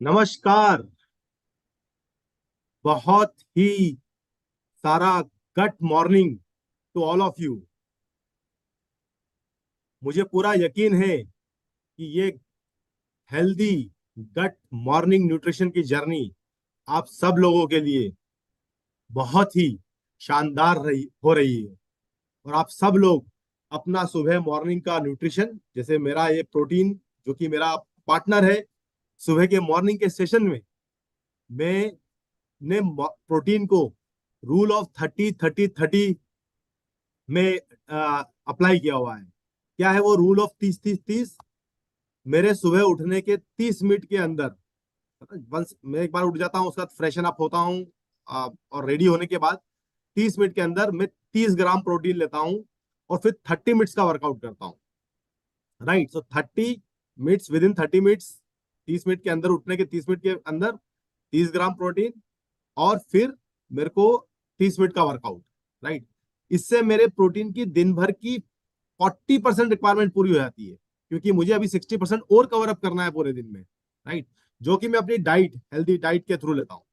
नमस्कार। बहुत ही सारा gut morning to all of you. मुझे पूरा यकीन है कि ये हेल्दी गट मॉर्निंग न्यूट्रिशन की जर्नी आप सब लोगों के लिए बहुत ही शानदार रही हो रही है। और आप सब लोग अपना सुबह मॉर्निंग का न्यूट्रिशन, जैसे मेरा ये प्रोटीन जो कि मेरा पार्टनर है सुबह के मॉर्निंग के सेशन में, मैंने प्रोटीन को रूल ऑफ 30-30-30 में अप्लाई किया हुआ है। क्या है वो रूल ऑफ 30-30-30? मेरे सुबह उठने के 30 मिनट के अंदर, वंस मैं एक बार उठ जाता हूँ, उसके बाद फ्रेशन अप होता हूँ और रेडी होने के बाद 30 मिनट के अंदर मैं 30 ग्राम प्रोटीन लेता हूँ और फिर 30 मिनट्स का वर्कआउट करता हूँ। Right, so 30 minutes, with in 30 minutes, 30 minute के अंदर, उठने के 30 मिनट के अंदर 30 ग्राम प्रोटीन और फिर मेरे को 30 मिनट का वर्कआउट। राइट, इससे मेरे प्रोटीन की दिन भर की 40% रिक्वायरमेंट पूरी हो जाती है, क्योंकि मुझे अभी 60% और कवर अप करना है पूरे दिन में। राइट, जो कि मैं अपनी डाइट, हेल्दी डाइट के थ्रू लेता हूँ।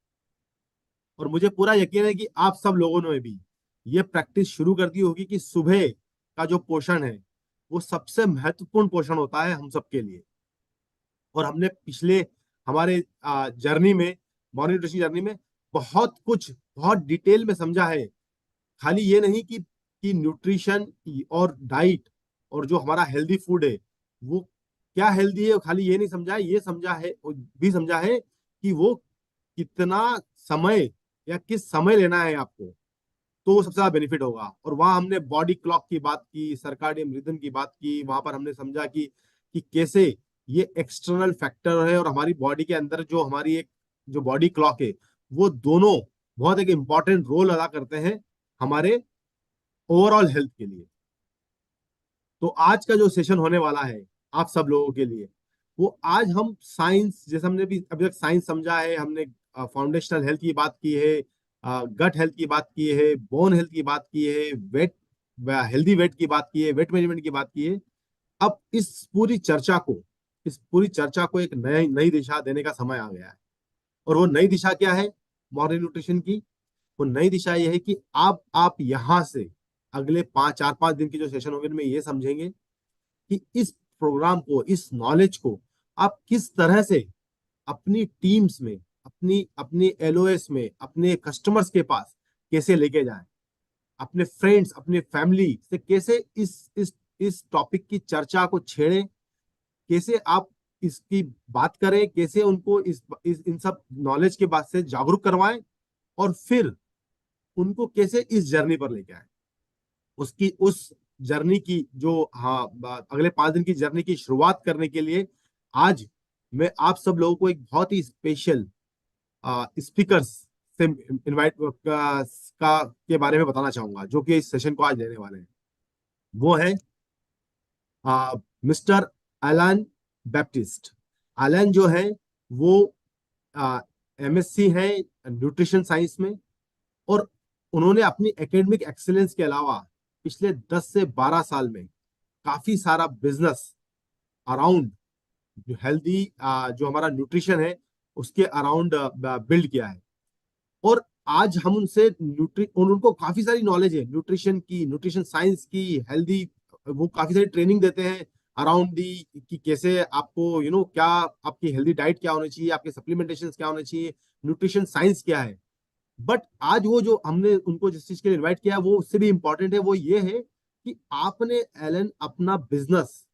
और मुझे पूरा यकीन है कि आप सब लोगों ने भी ये प्रैक्टिस शुरू कर दी होगी कि सुबह का जो पोषण है वो सबसे महत्वपूर्ण पोषण होता है हम सबके लिए। और हमने पिछले हमारे जर्नी में, मॉर्निंग न्यूट्रिशन जर्नी में, बहुत कुछ बहुत डिटेल में समझा है। खाली ये नहीं कि न्यूट्रिशन और डाइट और जो हमारा हेल्दी फूड है वो क्या हेल्दी है, खाली ये नहीं समझा है, ये समझा है भी समझा है कि वो कितना समय या किस समय लेना है आपको, तो वो सबसे ज्यादा बेनिफिट होगा। और वहां हमने बॉडी क्लॉक की बात की, सर्काडियन रिदम की बात की। वहां पर हमने समझा कि कैसे ये एक्सटर्नल फैक्टर है और हमारी बॉडी के अंदर जो हमारी एक जो बॉडी क्लॉक है, वो दोनों बहुत एक इंपॉर्टेंट रोल अदा करते हैं हमारे ओवरऑल हेल्थ के लिए। तो आज का जो सेशन होने वाला है आप सब लोगों के लिए, वो आज हम साइंस, जैसे हमने भी अभी तक साइंस समझा है, हमने फाउंडेशनल हेल्थ की बात की है, गट हेल्थ की बात की है, बोन हेल्थ की बात की है, वेट, हेल्दी वेट की बात की है, वेट मैनेजमेंट की बात की है। अब इस पूरी चर्चा को एक नई नई दिशा देने का समय आ गया है। और वो नई दिशा क्या है मॉडर्न न्यूट्रिशन की? वो नई दिशा ये है कि आप यहां से अगले 4-5 दिन के जो सेशन होंगे उनमें ये समझेंगे कि इस प्रोग्राम को, इस नॉलेज को आप किस तरह से अपनी टीम्स में, अपनी अपनी एलओएस में, अपने कस्टमर्स के पास कैसे लेके जाएं, अपने फ्रेंड्स, अपने फैमिली से कैसे इस टॉपिक की चर्चा को छेड़ें, कैसे आप इसकी बात करें, कैसे उनको इन सब नॉलेज के बाद से जागरूक करवाएं, और फिर उनको कैसे इस जर्नी पर लेके आए। उसकी उस जर्नी की जो, हाँ, अगले 5 दिन की जर्नी की शुरुआत करने के लिए आज मैं आप सब लोगों को एक बहुत ही स्पेशल स्पीकर्स से इनवाइट का के बारे में बताना चाहूंगा, जो कि इस सेशन को आज लेने वाले हैं। वो है मिस्टर एलन बैप्टिस्ट। एलन जो है वो एमएससी है न्यूट्रिशन साइंस में। और उन्होंने अपनी एकेडमिक एक्सेलेंस के अलावा पिछले 10 से 12 साल में काफी सारा बिजनेस अराउंड जो हेल्दी, जो हमारा न्यूट्रिशन है उसके अराउंड बिल्ड किया है। और आज हम उनसे उनको काफी सारी नॉलेज है न्यूट्रिशन की, न्यूट्रिशन साइंस की, हेल्दी, वो काफी सारी ट्रेनिंग देते हैं अराउंड दी कि कैसे आपको क्या आपकी हेल्दी डाइट क्या होनी चाहिए, आपके सप्लीमेंटेशन क्या होने चाहिए, न्यूट्रिशन साइंस क्या है। बट आज वो जो हमने उनको जिस चीज के लिए इन्वाइट किया वो उससे भी इंपॉर्टेंट है, वो ये है कि आपने एलन अपना बिजनेस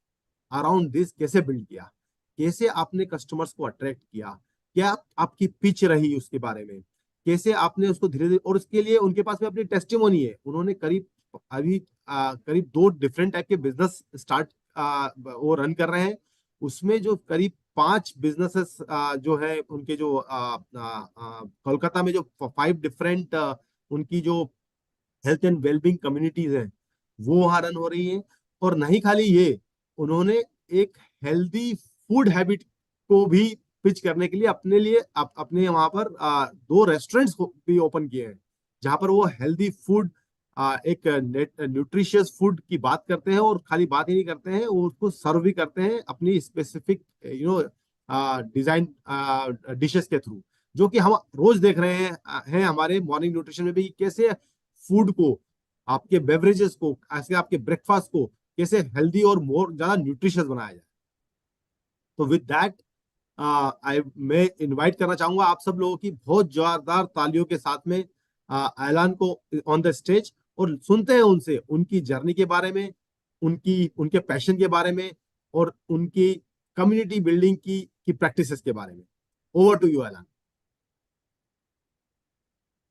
अराउंड दिस कैसे बिल्ड किया, कैसे आपने कस्टमर्स को अट्रैक्ट किया, क्या आपकी पिच रही उसके बारे में, कैसे आपने उसको धीरे धीरे। और उसके लिए उनके पास में अपनी टेस्टिमोनी है। उन्होंने करीब अभी करीब 2 डिफरेंट टाइप के बिजनेस स्टार्ट वो रन कर रहे हैं। उसमें जो करीब 5 बिजनेसेस जो है उनके, जो कोलकाता में जो 5 डिफरेंट उनकी जो हेल्थ एंड वेलबींग कम्युनिटीज हैं वो वहां रन हो रही है। और नहीं खाली ये, उन्होंने एक हेल्दी फूड हैबिट को भी पिच करने के लिए अपने लिए अपने वहां पर 2 रेस्टोरेंट्स भी ओपन किए हैं, जहां पर वो हेल्दी फूड, एक न्यूट्रिशियस फूड की बात करते हैं। और खाली बात ही नहीं करते हैं, वो उसको सर्व भी करते हैं अपनी स्पेसिफिक डिजाइन डिशेस के थ्रू, जो कि हम रोज देख रहे हैं हमारे मॉर्निंग न्यूट्रिशन में भी, कैसे फूड को, आपके बेवरेजेस को, ऐसे आपके ब्रेकफास्ट को कैसे हेल्दी और मोर ज्यादा न्यूट्रिशियस बनाया जाए। तो विद दैट आई मैं इनवाइट करना चाहूंगा आप सब लोगों की बहुत जोरदार तालियों के साथ में ऐलान को ऑन द स्टेज, और सुनते हैं उनसे उनकी जर्नी के बारे में, उनकी उनके पैशन के बारे में, और उनकी कम्युनिटी बिल्डिंग की प्रैक्टिसेस के बारे में। Over to you Alan.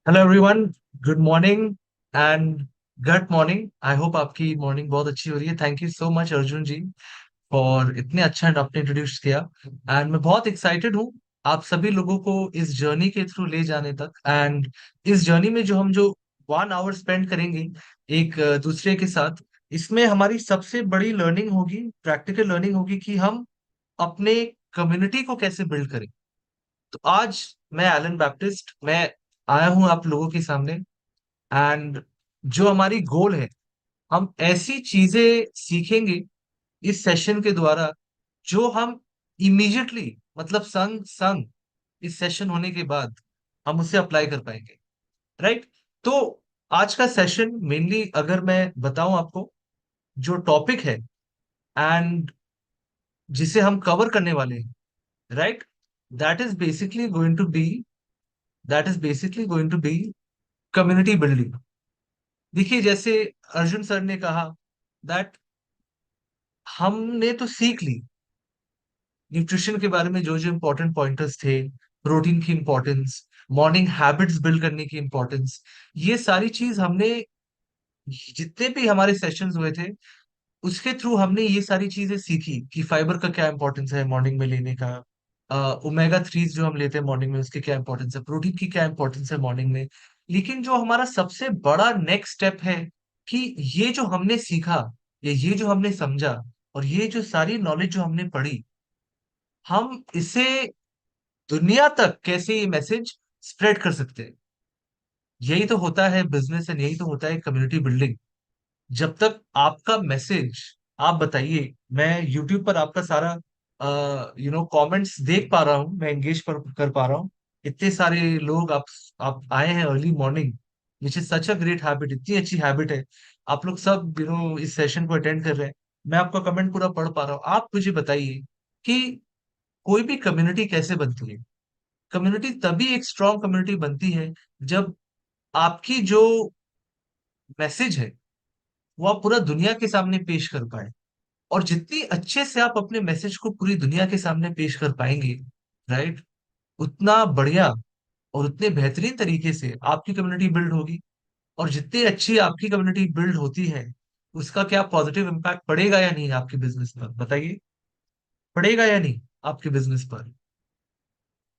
Hello everyone, good morning and good morning. I hope आपकी मॉर्निंग बहुत अच्छी हो रही है। Thank you so much Arjun ji for इतने अच्छा आपने इंट्रोड्यूस किया। एंड मैं बहुत एक्साइटेड हूँ आप सभी लोगों को इस जर्नी के थ्रू ले जाने तक। एंड इस जर्नी में जो 1 आवर स्पेंड करेंगे एक दूसरे के साथ, इसमें हमारी सबसे बड़ी लर्निंग होगी, प्रैक्टिकल लर्निंग होगी कि हम अपने कम्युनिटी को कैसे बिल्ड करें। तो आज मैं एलन बैप्टिस्ट, मैं आया हूं आप लोगों के सामने। एंड जो हमारी गोल है, हम ऐसी चीजें सीखेंगे इस सेशन के द्वारा जो हम इमीडिएटली, मतलब संग संग इस सेशन होने के बाद हम उसे अप्लाई कर पाएंगे। राइट। तो आज का सेशन मेनली अगर मैं बताऊं आपको, जो टॉपिक है एंड जिसे हम कवर करने वाले हैं, right, that is basically going to be that is basically going to be community building. देखिए, जैसे अर्जुन सर ने कहा दैट हमने तो सीख ली न्यूट्रिशन के बारे में, जो जो इंपॉर्टेंट पॉइंटर्स थे, प्रोटीन की इंपॉर्टेंस, मॉर्निंग हैबिट्स बिल्ड करने की इंपॉर्टेंस, ये सारी चीज हमने, जितने भी हमारे सेशंस हुए थे उसके थ्रू हमने ये सारी चीजें सीखी कि फाइबर का क्या इंपॉर्टेंस है मॉर्निंग में लेने का, ओमेगा थ्रीज जो हम लेते हैं मॉर्निंग में उसकी क्या इंपॉर्टेंस है, प्रोटीन की क्या इंपॉर्टेंस है मॉर्निंग में। लेकिन जो हमारा सबसे बड़ा नेक्स्ट स्टेप है कि ये जो हमने सीखा, या ये जो हमने समझा, और ये जो सारी नॉलेज जो हमने पढ़ी, हम इसे दुनिया तक कैसे ये मैसेज स्प्रेड कर सकते हैं। यही तो होता है बिजनेस एंड यही तो होता है कम्युनिटी बिल्डिंग। जब तक आपका मैसेज, आप बताइए, मैं यूट्यूब पर आपका सारा कमेंट्स देख पा रहा हूँ, मैं एंगेज कर पा रहा हूँ। इतने सारे लोग आप आए हैं early morning, which is such a great habit, इतनी अच्छी हैबिट है। आप लोग सब इस सेशन को अटेंड कर रहे हैं। मैं आपका कमेंट पूरा पढ़ पा रहा हूँ। आप मुझे बताइए कि कोई भी कम्युनिटी कैसे बनती है। कम्युनिटी तभी एक स्ट्रांग कम्युनिटी बनती है जब आपकी जो मैसेज है वो आप पूरा दुनिया के सामने पेश कर पाए। और जितनी अच्छे से आप अपने मैसेज को पूरी दुनिया के सामने पेश कर पाएंगे, राइट, उतना बढ़िया और उतने बेहतरीन तरीके से आपकी कम्युनिटी बिल्ड होगी। और जितनी अच्छी आपकी कम्युनिटी बिल्ड होती है, उसका क्या पॉजिटिव इम्पैक्ट पड़ेगा या नहीं आपके बिजनेस पर, बताइए। पड़ेगा या नहीं आपके बिजनेस पर?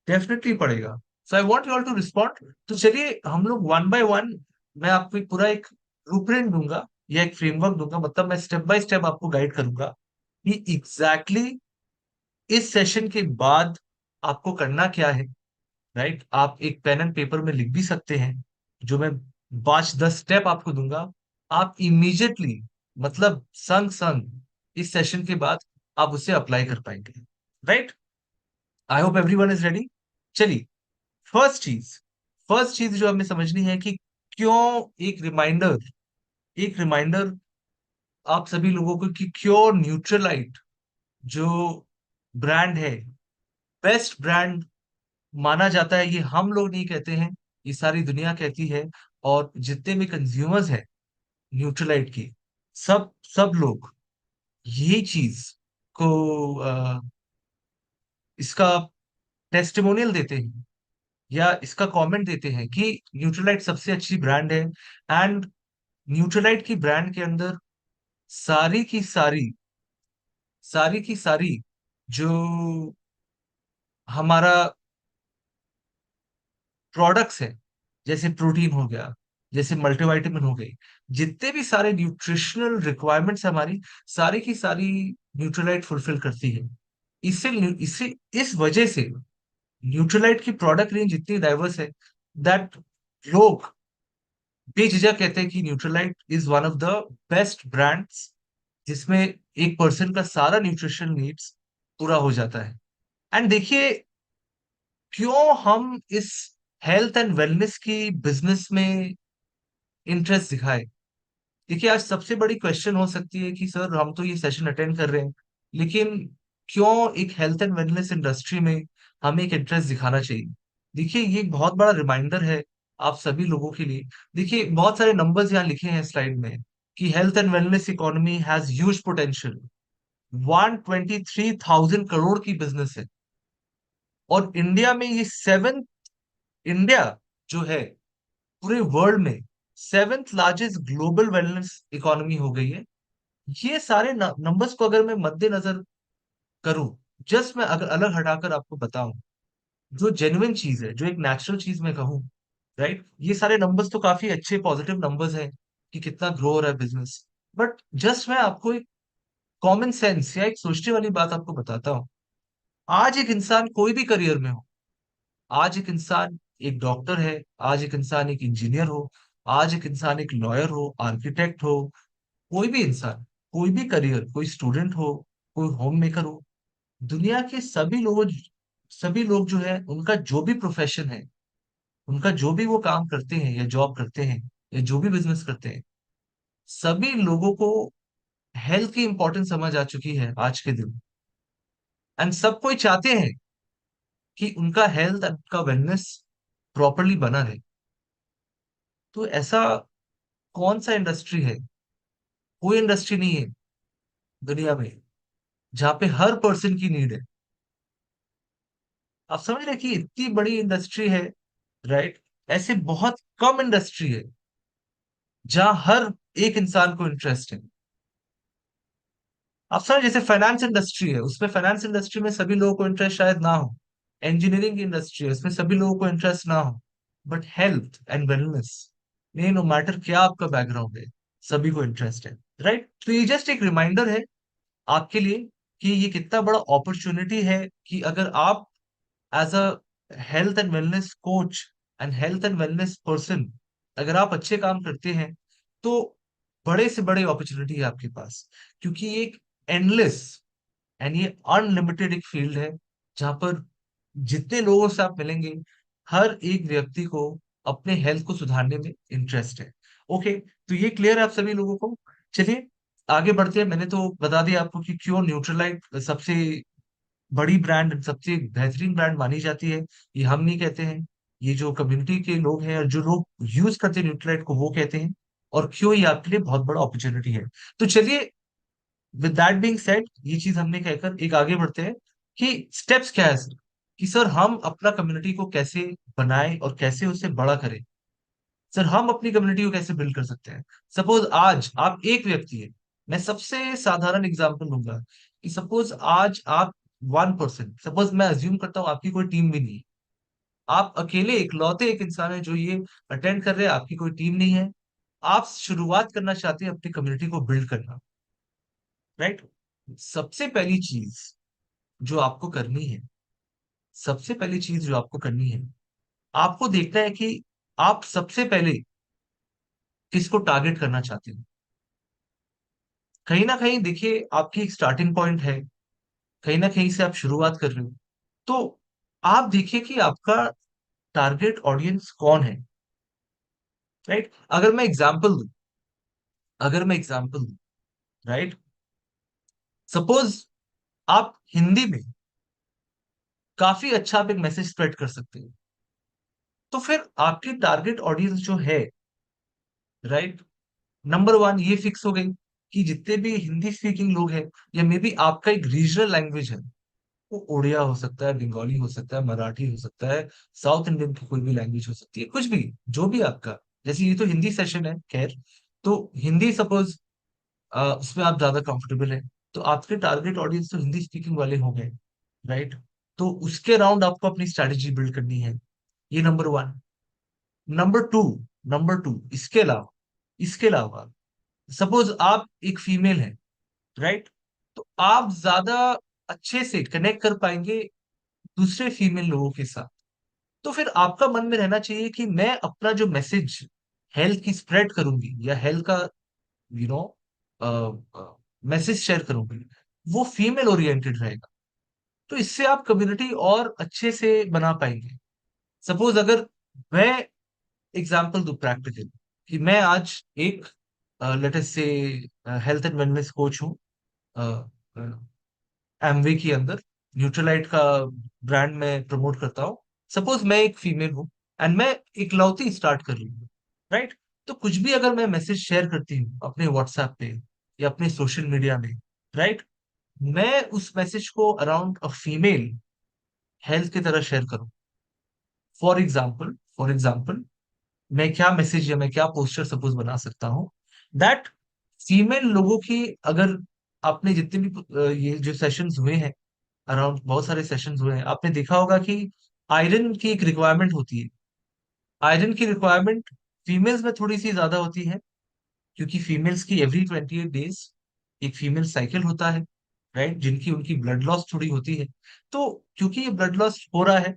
डेफिनेटली पड़ेगा। So I want you all to respond. तो चलिए हम लोग वन बाय वन, मैं आपको एक पूरा एक ब्लूप्रिंट दूंगा या एक फ्रेमवर्क दूंगा, मतलब मैं स्टेप बाय स्टेप आपको गाइड करूंगा कि एग्जैक्टली इस सेशन के बाद आपको करना क्या है। राइट, आप एक पेन एंड पेपर में लिख भी सकते हैं, जो मैं 5-10 स्टेप आपको दूंगा। आप इमीडिएटली, मतलब संग संग इस सेशन के बाद आप उसे अप्लाई कर पाएंगे। Right. I hope everyone is ready. चलिए, फर्स्ट चीज फर्स्ट चीज जो हमें समझनी है कि क्यों, एक रिमाइंडर आप सभी लोगों को कि क्यों न्यूट्रलाइट जो ब्रांड है, बेस्ट ब्रांड माना जाता है। ये हम लोग नहीं कहते हैं, ये सारी दुनिया कहती है। और जितने भी कंज्यूमर्स हैं न्यूट्रलाइट की, सब सब लोग यही चीज को इसका टेस्टिमोनियल देते हैं या इसका कमेंट देते हैं कि न्यूट्रलाइट सबसे अच्छी ब्रांड है। एंड न्यूट्रलाइट की ब्रांड के अंदर सारी की सारी सारी की सारी जो हमारा प्रोडक्ट्स हैं, जैसे प्रोटीन हो गया, जैसे मल्टीविटामिन हो गई, जितने भी सारे न्यूट्रिशनल रिक्वायरमेंट्स हमारी, सारी की सारी न्यूट्रलाइट फुलफिल करती है। इससे इससे इस वजह से न्यूट्रलाइट की प्रोडक्ट रेंज इतनी डाइवर्स है दैट लोग बेझिझक कहते हैं कि Nutrilite is one of the best brands जिसमें एक पर्सन का सारा न्यूट्रिशन नीड्स पूरा हो जाता है। एंड देखिए, क्यों हम इस हेल्थ एंड वेलनेस की बिजनेस में इंटरेस्ट दिखाए। देखिए, आज सबसे बड़ी क्वेश्चन हो सकती है कि सर हम तो ये सेशन अटेंड कर रहे हैं, लेकिन क्यों एक हेल्थ एंड वेलनेस इंडस्ट्री में हमें एक इंटरेस्ट दिखाना चाहिए। देखिए, ये एक बहुत बड़ा रिमाइंडर है आप सभी लोगों के लिए। देखिए, बहुत सारे नंबर्स यहाँ लिखे हैं स्लाइड में कि health and wellness economy has huge potential. 123,000 crore की बिजनेस है, और इंडिया में ये सेवन, इंडिया जो है पूरे वर्ल्ड में seventh largest global wellness economy हो गई है। ये सारे नंबर्स को अगर मैं मद्देनजर करूं, जस्ट मैं अगर अलग हटाकर आपको बताऊं, जो जेन्युइन चीज है, जो एक नेचुरल चीज मैं कहूं, राइट, ये सारे नंबर्स तो काफी अच्छे पॉजिटिव नंबर्स हैं कि कितना ग्रो हो रहा है बिजनेस। बट जस्ट मैं आपको एक कॉमन सेंस या एक सोचने वाली बात आपको बताता हूँ। आज एक इंसान कोई भी करियर में हो, आज एक इंसान एक डॉक्टर है, आज एक इंसान एक इंजीनियर हो, आज एक इंसान एक लॉयर हो, आर्किटेक्ट हो, कोई भी इंसान, कोई भी करियर, कोई स्टूडेंट हो, कोई होम मेकर हो, दुनिया के सभी लोग जो है, उनका जो भी प्रोफेशन है, उनका जो भी वो काम करते हैं या जॉब करते हैं या जो भी बिजनेस करते हैं, सभी लोगों को हेल्थ की इंपॉर्टेंस समझ आ चुकी है आज के दिन। एंड सब कोई चाहते हैं कि उनका हेल्थ, उनका वेलनेस प्रॉपरली बना रहे। तो ऐसा कौन सा इंडस्ट्री है, कोई इंडस्ट्री नहीं है दुनिया में जहाँ पे हर पर्सन की नीड है। आप समझ रहे हैं कि इतनी बड़ी इंडस्ट्री है, राइट। ऐसे बहुत कम इंडस्ट्री है जहां हर एक इंसान को इंटरेस्ट है। आप समझ, जैसे फाइनेंस इंडस्ट्री है, उसमें फाइनेंस इंडस्ट्री में सभी लोगों को इंटरेस्ट शायद ना हो। इंजीनियरिंग की इंडस्ट्री है, उसमें सभी लोगों को इंटरेस्ट ना हो। बट हेल्थ एंड वेलनेस नहीं, नो मैटर क्या आपका बैकग्राउंड है, सभी को इंटरेस्ट है, राइट। तो ये जस्ट एक रिमाइंडर है आपके लिए कि ये कितना बड़ा अपॉर्चुनिटी है कि अगर आप as a health and wellness coach and health and wellness person, अगर आप अच्छे काम करते हैं, तो बड़े से बड़े अपॉर्चुनिटी है आपके पास। क्योंकि ये एक एंडलेस एंड ये अनलिमिटेड एक फील्ड है जहां पर जितने लोगों से आप मिलेंगे, हर एक व्यक्ति को अपने हेल्थ को सुधारने में इंटरेस्ट है। ओके, तो ये क्लियर है आप सभी लोगों को। चलिए आगे बढ़ते हैं। मैंने तो बता दिया आपको कि क्यों न्यूट्रलाइट सबसे बड़ी ब्रांड, सबसे बेहतरीन ब्रांड मानी जाती है। ये हम नहीं कहते हैं, ये जो कम्युनिटी के लोग हैं और जो लोग यूज करते हैं न्यूट्रलाइट को, वो कहते हैं। और क्यों ये आपके लिए बहुत बड़ा अपॉर्चुनिटी है। तो चलिए, विद दैट बीइंग सेड, ये चीज हमने कहकर एक आगे बढ़ते हैं कि स्टेप्स क्या है सर, कि सर हम अपना कम्युनिटी को कैसे बनाएं और कैसे उसे बड़ा करें। सर हम अपनी कम्युनिटी को कैसे बिल्ड कर सकते हैं। सपोज आज आप एक व्यक्ति है, मैं सबसे साधारण एग्जांपल लूंगा कि सपोज आज आप 1%, सपोज मैं अज्यूम करता हूँ आपकी कोई टीम भी नहीं है, आप अकेले इकलौते एक इंसान है जो ये अटेंड कर रहे हैं, आपकी कोई टीम नहीं है, आप शुरुआत करना चाहते हैं अपनी कम्युनिटी को बिल्ड करना, राइट। सबसे पहली चीज जो आपको करनी है, सबसे पहली चीज जो आपको करनी है, आपको देखना है कि आप सबसे पहले किसको टारगेट करना चाहते हैं। कहीं ना कहीं देखिए, आपकी एक स्टार्टिंग पॉइंट है, कहीं ना कहीं से आप शुरुआत कर रहे हो। तो आप देखिए कि आपका टारगेट ऑडियंस कौन है, राइट। अगर मैं एग्जांपल दूं, राइट, सपोज आप हिंदी में काफी अच्छा आप एक मैसेज स्प्रेड कर सकते हो, तो फिर आपकी टारगेट ऑडियंस जो है, राइट, नंबर वन ये फिक्स हो गई कि जितने भी हिंदी स्पीकिंग लोग हैं, या मे बी आपका एक रीजनल लैंग्वेज है, वो उड़िया हो सकता है, बंगाली हो सकता है, मराठी हो सकता है, साउथ इंडियन की कोई भी लैंग्वेज हो सकती है, कुछ भी, जो भी आपका, जैसे ये तो हिंदी सेशन है, खैर, तो हिंदी सपोज उसमें आप ज्यादा कंफर्टेबल है, तो आपके टारगेट ऑडियंस तो हिंदी स्पीकिंग वाले हो गए, राइट। तो उसके अराउंड आपको अपनी स्ट्रैटेजी बिल्ड करनी है। ये नंबर वन। नंबर टू, इसके अलावा सपोज आप एक फीमेल है, राइट, तो आप ज्यादा अच्छे से कनेक्ट कर पाएंगे दूसरे फीमेल लोगों के साथ। तो फिर आपका मन में रहना चाहिए कि मैं अपना जो मैसेज हेल्थ की स्प्रेड करूंगी या हेल्थ का यू नो मैसेज शेयर करूंगी, वो फीमेल ओरिएंटेड रहेगा। तो इससे आप कम्युनिटी और अच्छे से बना पाएंगे। सपोज अगर मैं एग्जांपल दूं प्रैक्टिकल, कि मैं आज एक लेट अस से हेल्थ एंड वेलनेस कोच हूँ एमवे के अंदर, न्यूट्रलाइट का ब्रांड में प्रमोट करता हूँ। सपोज मैं एक फीमेल हूँ एंड मैं इकलौती स्टार्ट कर रही हूँ, राइट? तो कुछ भी अगर मैं मैसेज शेयर करती हूँ अपने व्हाट्सएप पे या अपने सोशल मीडिया में, राइट, मैं उस मैसेज को अराउंड अ फीमेल हेल्थ की तरह शेयर करूँ। फॉर एग्जाम्पल मैं क्या मैसेज या मैं क्या पोस्टर सपोज बना सकता हूँ दैट फीमेल लोगों की, अगर आपने जितने भी ये जो सेशंस हुए हैं, अराउंड बहुत सारे सेशंस हुए हैं, आपने देखा होगा कि आयरन की एक रिक्वायरमेंट होती है। आयरन की रिक्वायरमेंट फीमेल्स में थोड़ी सी ज्यादा होती है, क्योंकि फीमेल्स की एवरी 28 डेज एक फीमेल साइकिल होता है, राइट, जिनकी उनकी ब्लड लॉस थोड़ी होती है। तो क्योंकि ये ब्लड लॉस हो रहा है,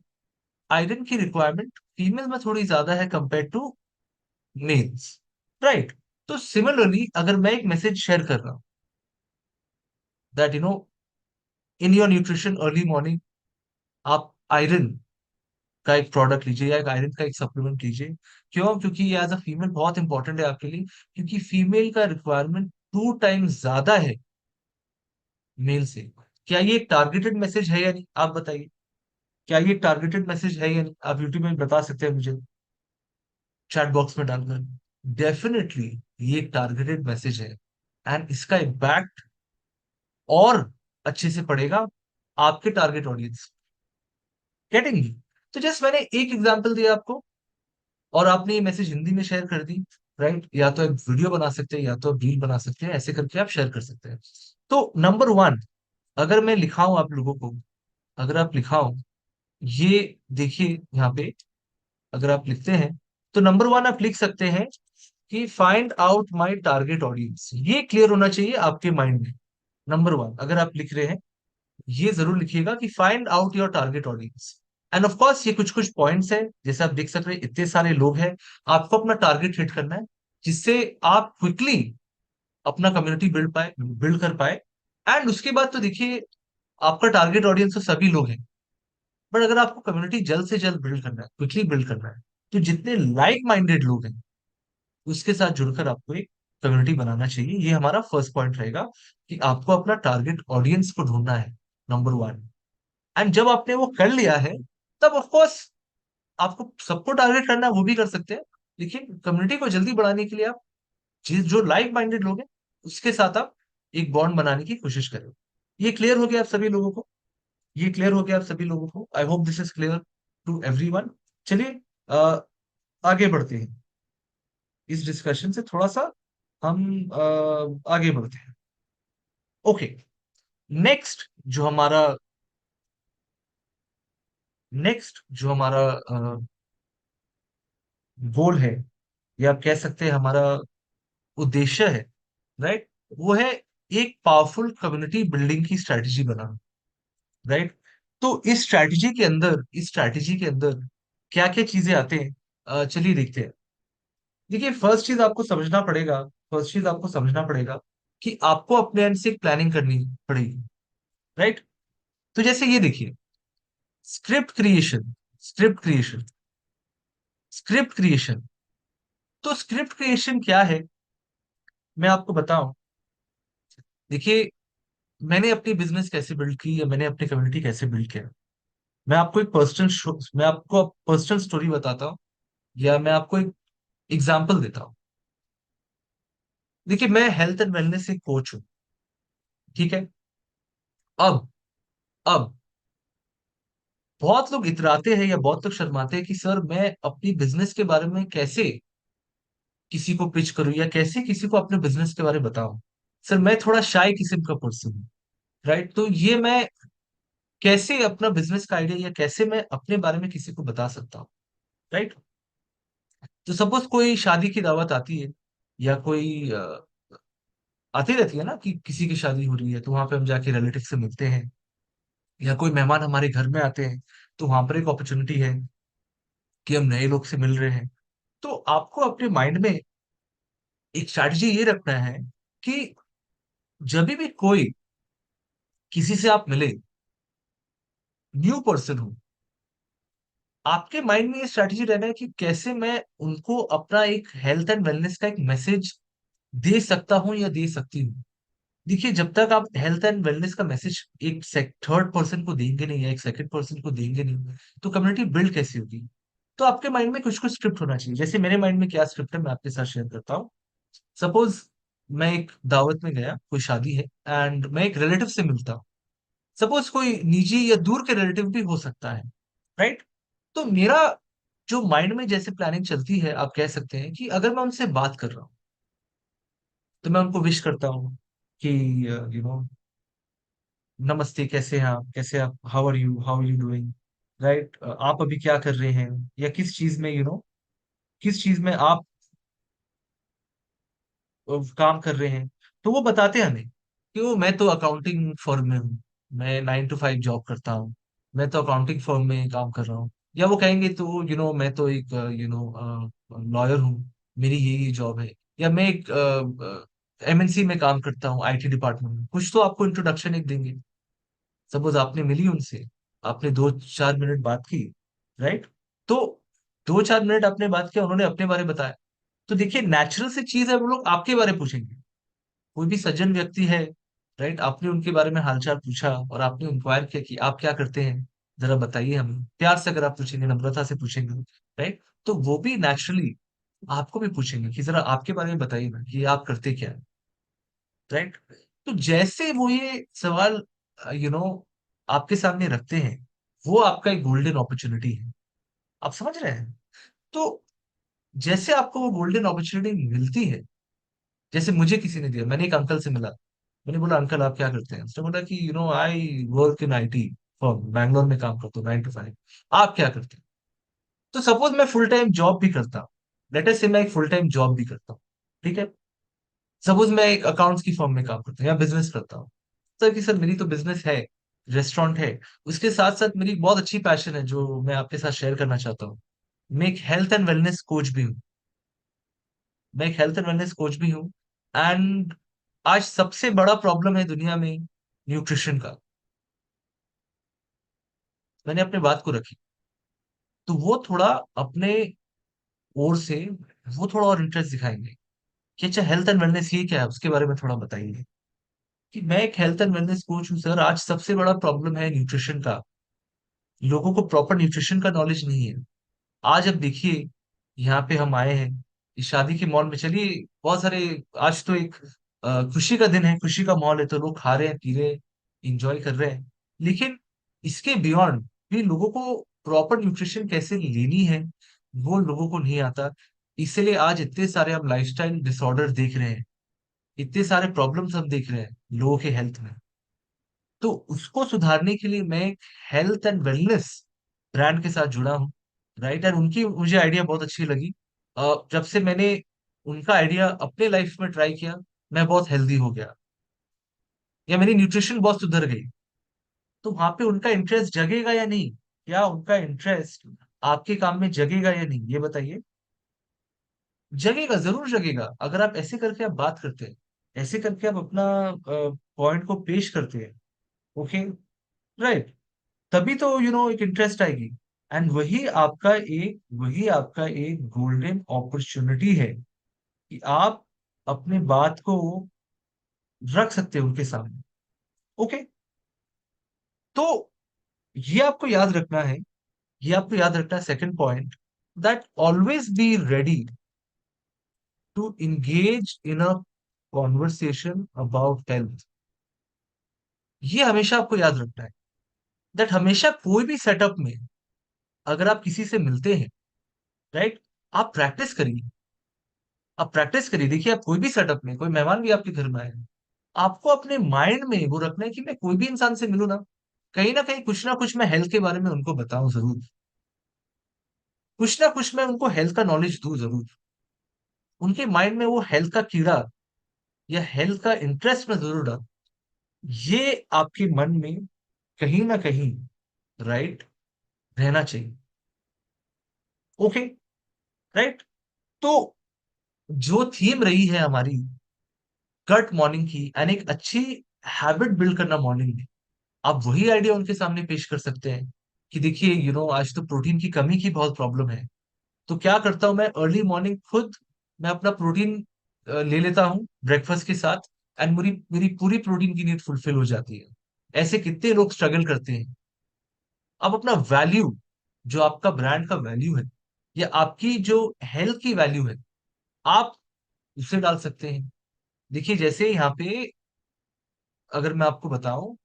आयरन की रिक्वायरमेंट फीमेल में थोड़ी ज्यादा है कंपेयर टू मेल्स, राइट? तो सिमिलरली अगर मैं एक मैसेज शेयर कर रहा हूँ that in your nutrition early morning आप आयरन का एक प्रोडक्ट लीजिए या एक आयरन का एक सप्लीमेंट लीजिए। क्यों? क्योंकि ये एज अ फीमेल बहुत इंपॉर्टेंट है आपके लिए, क्योंकि फीमेल का रिक्वायरमेंट 2 टाइम्स ज्यादा है मेल से। क्या ये एक टारगेटेड मैसेज है या नहीं, आप बताइए? क्या ये टारगेटेड मैसेज है या नहीं? आप यूट्यूब में बता सकते हैं मुझे चैट बॉक्स में डालकर। डेफिनेटली ये एक टारगेटेड मैसेज है एंड इसका इम्पैक्ट और अच्छे से पड़ेगा आपके टारगेट ऑडियंस। गेटिंग? तो जस्ट मैंने एक एग्जांपल दिया आपको और आपने ये मैसेज हिंदी में शेयर कर दी, राइट? या तो एक वीडियो बना सकते हैं या तो रील बना सकते हैं, ऐसे करके आप शेयर कर सकते हैं। तो नंबर वन, अगर मैं लिखाऊं आप लोगों को, अगर आप लिखाओ, ये देखिए यहाँ पे, अगर आप लिखते हैं तो नंबर वन आप लिख सकते हैं कि find out my target audience. ये क्लियर होना चाहिए आपके माइंड में। नंबर वन अगर आप लिख रहे हैं, ये जरूर लिखिएगा कि find out your target audience. And of course ये कुछ कुछ पॉइंट्स है, जैसे आप देख सकते हैं इतने सारे लोग हैं, आपको अपना टारगेट हिट करना है, जिससे आप क्विकली अपना कम्युनिटी बिल्ड कर पाए। एंड उसके बाद तो देखिए, आपका टारगेट ऑडियंस तो सभी लोग हैं, बट अगर आपको कम्युनिटी जल्द से जल्द बिल्ड करना है, क्विकली बिल्ड करना है, तो जितने लाइक माइंडेड लोग हैं उसके साथ जुड़कर आपको एक कम्युनिटी बनाना चाहिए। ये हमारा फर्स्ट पॉइंट रहेगा कि आपको अपना टारगेट ऑडियंस को ढूंढना है, नंबर वन। एंड जब आपने वो कर लिया है, तब ऑफ कोर्स आपको सबको टारगेट करना है, वो भी कर सकते हैं, लेकिन कम्युनिटी को जल्दी बढ़ाने के लिए आप जिस जो लाइक माइंडेड लोग हैं उसके साथ आप एक बॉन्ड बनाने की कोशिश करें। ये क्लियर हो गया आप सभी लोगों को? ये क्लियर हो गया आप सभी लोगों को? I hope this is clear to everyone. चलिए आगे बढ़ते हैं, इस डिस्कशन से थोड़ा सा हम आगे बढ़ते हैं। ओके, नेक्स्ट जो हमारा नेक्स्ट जो हमारा गोल है, या आप कह सकते हैं हमारा उद्देश्य है, राइट, वो है एक पावरफुल कम्युनिटी बिल्डिंग की स्ट्रेटजी बनाना, राइट? तो इस स्ट्रेटजी के अंदर क्या क्या चीजें आते हैं, चलिए देखते हैं। देखिए, फर्स्ट चीज आपको समझना पड़ेगा कि आपको अपने एंड से एक प्लानिंग करनी पड़ेगी, राइट? तो जैसे ये देखिए, script creation script creation script creation. तो स्क्रिप्ट क्रिएशन क्या है, मैं आपको बताऊं। देखिए, मैंने अपनी बिजनेस कैसे बिल्ड की या मैंने अपनी कम्युनिटी कैसे बिल्ड किया, मैं आपको पर्सनल स्टोरी बताता हूँ, या मैं आपको एक एग्जांपल देता हूँ। देखिए, मैं हेल्थ एंड वेलनेस से कोच हूँ, ठीक है? अब अब बहुत लोग इतराते हैं या बहुत लोग शर्माते हैं कि सर मैं अपनी बिजनेस के बारे में कैसे किसी को पिच करूं या कैसे किसी को अपने बिजनेस के बारे में बताऊं। सर मैं थोड़ा शाय किस्म का पर्सन हूँ, राइट? तो ये मैं कैसे अपना बिजनेस का आइडिया या कैसे मैं अपने बारे में किसी को बता सकता हूँ, राइट? तो सपोज कोई शादी की दावत आती है, या कोई आती रहती है ना कि किसी की शादी हो रही है, तो वहां पे हम जाके रिलेटिव से मिलते हैं, या कोई मेहमान हमारे घर में आते हैं, तो वहां पर एक अपॉर्चुनिटी है कि हम नए लोग से मिल रहे हैं। तो आपको अपने माइंड में एक स्ट्रैटेजी ये रखना है कि जब भी कोई किसी से आप मिले, न्यू पर्सन हूँ, आपके माइंड में ये स्ट्रैटेजी रहना है कि कैसे मैं उनको अपना एक हेल्थ एंड वेलनेस का एक मैसेज दे सकता हूँ या दे सकती हूँ। देखिए, जब तक आप हेल्थ एंड वेलनेस का मैसेज एक थर्ड पर्सन को देंगे नहीं या एक सेकंड पर्सन को देंगे नहीं, तो कम्युनिटी बिल्ड कैसी होगी? तो आपके माइंड में कुछ कुछ स्क्रिप्ट होना चाहिए। जैसे मेरे माइंड में क्या स्क्रिप्ट है, मैं आपके साथ शेयर करता हूँ। सपोज मैं एक दावत में गया, कोई शादी है, एंड मैं एक रिलेटिव से मिलता हूँ। सपोज कोई निजी या दूर के रिलेटिव भी हो सकता है, राइट? तो मेरा जो माइंड में जैसे प्लानिंग चलती है, आप कह सकते हैं कि अगर मैं उनसे बात कर रहा हूँ, तो मैं उनको विश करता हूँ कि नमस्ते, कैसे हैं आप, कैसे आप, how are you doing, right? आप अभी क्या कर रहे हैं, या किस चीज में किस चीज में आप काम कर रहे हैं। तो वो बताते हैं हमें कि वो, मैं तो अकाउंटिंग फर्म में हूँ, मैं 9 to 5 जॉब करता हूँ, मैं तो अकाउंटिंग फर्म में काम कर रहा हूँ। या वो कहेंगे तो मैं तो एक लॉयर हूँ, मेरी ये जॉब है। या मैं एक एमएनसी में काम करता हूँ, आईटी डिपार्टमेंट में। कुछ तो आपको इंट्रोडक्शन एक देंगे। सपोज आपने मिली उनसे, आपने 2-4 मिनट बात की, राइट? तो 2-4 मिनट आपने बात किया, उन्होंने अपने बारे में बताया। तो देखिए, नेचुरल सी चीज है, वो लोग आपके बारे में पूछेंगे। कोई भी सज्जन व्यक्ति है, राइट, आपने उनके बारे में हालचाल पूछा और आपने इंक्वायर किया कि आप क्या करते हैं, जरा बताइए हमें। प्यार से अगर आप पूछेंगे, नम्रता से पूछेंगे, राइट, तो वो भी नेचुरली आपको भी पूछेंगे कि जरा आपके बारे में बताइए ना, कि आप करते क्या है, राइट? तो जैसे वो ये सवाल यू नो आपके सामने रखते हैं, वो आपका एक गोल्डन अपॉर्चुनिटी है। आप समझ रहे हैं? तो जैसे आपको वो गोल्डन अपॉर्चुनिटी मिलती है, जैसे मुझे किसी ने दिया, मैंने एक अंकल से मिला, मैंने बोला, अंकल आप क्या करते हैं? उसने बोला कि I work in IT for, Bangalore में काम करता हूँ 9 to 5। आप क्या करते हैं? तो सपोज मैं फुल टाइम जॉब भी करता हूँ, लेट अस से मैं एक फुल टाइम जॉब भी करता हूँ, ठीक है? सपोज मैं एक अकाउंट्स की फर्म में काम करता हूँ या बिजनेस करता हूँ। सर कि सर मेरी तो बिजनेस है, रेस्टोरेंट है, उसके साथ साथ मेरी बहुत अच्छी पैशन है जो मैं आपके साथ शेयर करना चाहता हूँ। मैं एक हेल्थ एंड वेलनेस कोच भी हूँ। मैं एक हेल्थ एंड वेलनेस कोच भी हूँ। एंड आज सबसे बड़ा प्रॉब्लम है दुनिया में न्यूट्रिशन का। मैंने अपने बात को रखी, तो वो थोड़ा अपने ओर से वो थोड़ा और इंटरेस्ट दिखाएंगे कि अच्छा, हेल्थ एंड वेलनेस ये क्या है, उसके बारे में थोड़ा बताइए। कि मैं एक हेल्थ एंड वेलनेस कोच हूँ सर, आज सबसे बड़ा प्रॉब्लम है न्यूट्रिशन का। लोगों को प्रॉपर न्यूट्रिशन का नॉलेज नहीं है। आज अब देखिए, यहाँ पे हम आए हैं इस शादी के मॉल में, चलिए बहुत सारे, आज तो एक खुशी का दिन है, खुशी का माहौल है, तो लोग खा रहे हैं, पी रहे हैं, इंजॉय कर रहे हैं। लेकिन इसके बियॉन्ड भी लोगों को प्रॉपर न्यूट्रिशन कैसे लेनी है, वो लोगों को नहीं आता। इसलिए आज इतने सारे हम लाइफस्टाइल डिसऑर्डर देख रहे हैं, इतने सारे प्रॉब्लम्स हम देख रहे हैं लोगों के हेल्थ में। तो उसको सुधारने के लिए मैं हेल्थ एंड वेलनेस ब्रांड के साथ जुड़ा हूँ, राइट? एंड उनकी मुझे आइडिया बहुत अच्छी लगी। जब से मैंने उनका आइडिया अपने लाइफ में ट्राई किया, मैं बहुत हेल्दी हो गया, या मेरी न्यूट्रिशन बहुत सुधर गई। तो वहां पे उनका इंटरेस्ट जगेगा या नहीं? क्या उनका इंटरेस्ट आपके काम में जगेगा या नहीं, ये बताइए। जगेगा, जरूर जगेगा। अगर आप ऐसे करके आप बात करते हैं, ऐसे करके आप अपना पॉइंट को पेश करते हैं, ओके, राइट, तभी तो एक इंटरेस्ट आएगी। एंड वही आपका एक गोल्डन अपॉर्चुनिटी है कि आप अपने बात को रख सकते हैं उनके सामने, ओके। तो ये आपको याद रखना है, ये आपको याद रखना है, second point, that always be ready to engage in a conversation about health. ये हमेशा आपको याद रखना है, दैट हमेशा कोई भी सेटअप में अगर आप किसी से मिलते हैं, राइट, आप प्रैक्टिस करिए। आप प्रैक्टिस करिए, देखिए, आप कोई भी सेटअप में, कोई मेहमान भी आपके घर में आए, आपको अपने माइंड में वो रखना है कि मैं कोई भी इंसान से मिलूं ना कहीं कुछ ना कुछ मैं हेल्थ के बारे में उनको बताऊं जरूर। कुछ ना कुछ मैं उनको हेल्थ का नॉलेज दूं जरूर। उनके माइंड में वो हेल्थ का कीड़ा या हेल्थ का इंटरेस्ट में जरूर डाल। ये आपके मन में कहीं ना कहीं, राइट, रहना चाहिए, ओके, राइट। तो जो थीम रही है हमारी गट मॉर्निंग की, एंड एक अच्छी हैबिट बिल्ड करना मॉर्निंग में, आप वही आइडिया उनके सामने पेश कर सकते हैं कि देखिए आज तो प्रोटीन की कमी की बहुत प्रॉब्लम है। तो क्या करता हूँ मैं, अर्ली मॉर्निंग खुद मैं अपना प्रोटीन ले लेता हूँ ब्रेकफास्ट के साथ, एंड मेरी मेरी पूरी प्रोटीन की नीड फुलफिल हो जाती है। ऐसे कितने लोग स्ट्रगल करते हैं। अब अपना वैल्यू, जो आपका ब्रांड का वैल्यू है, या आपकी जो हेल्थ की वैल्यू है, आप उसे डाल सकते हैं। देखिए जैसे यहाँ पे अगर मैं आपको बताऊं,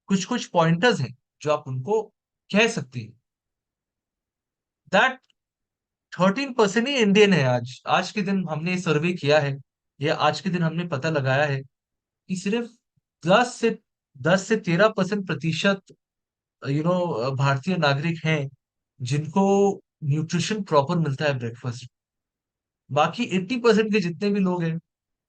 कुछ कुछ पॉइंटर्स हैं जो आप उनको कह सकते हैं दैट 13% ही इंडियन है। आज आज के दिन हमने सर्वे किया है, या आज के दिन हमने पता लगाया है कि सिर्फ 10 से 13% प्रतिशत भारतीय नागरिक हैं जिनको न्यूट्रिशन प्रॉपर मिलता है ब्रेकफास्ट। बाकी 80% के जितने भी लोग हैं,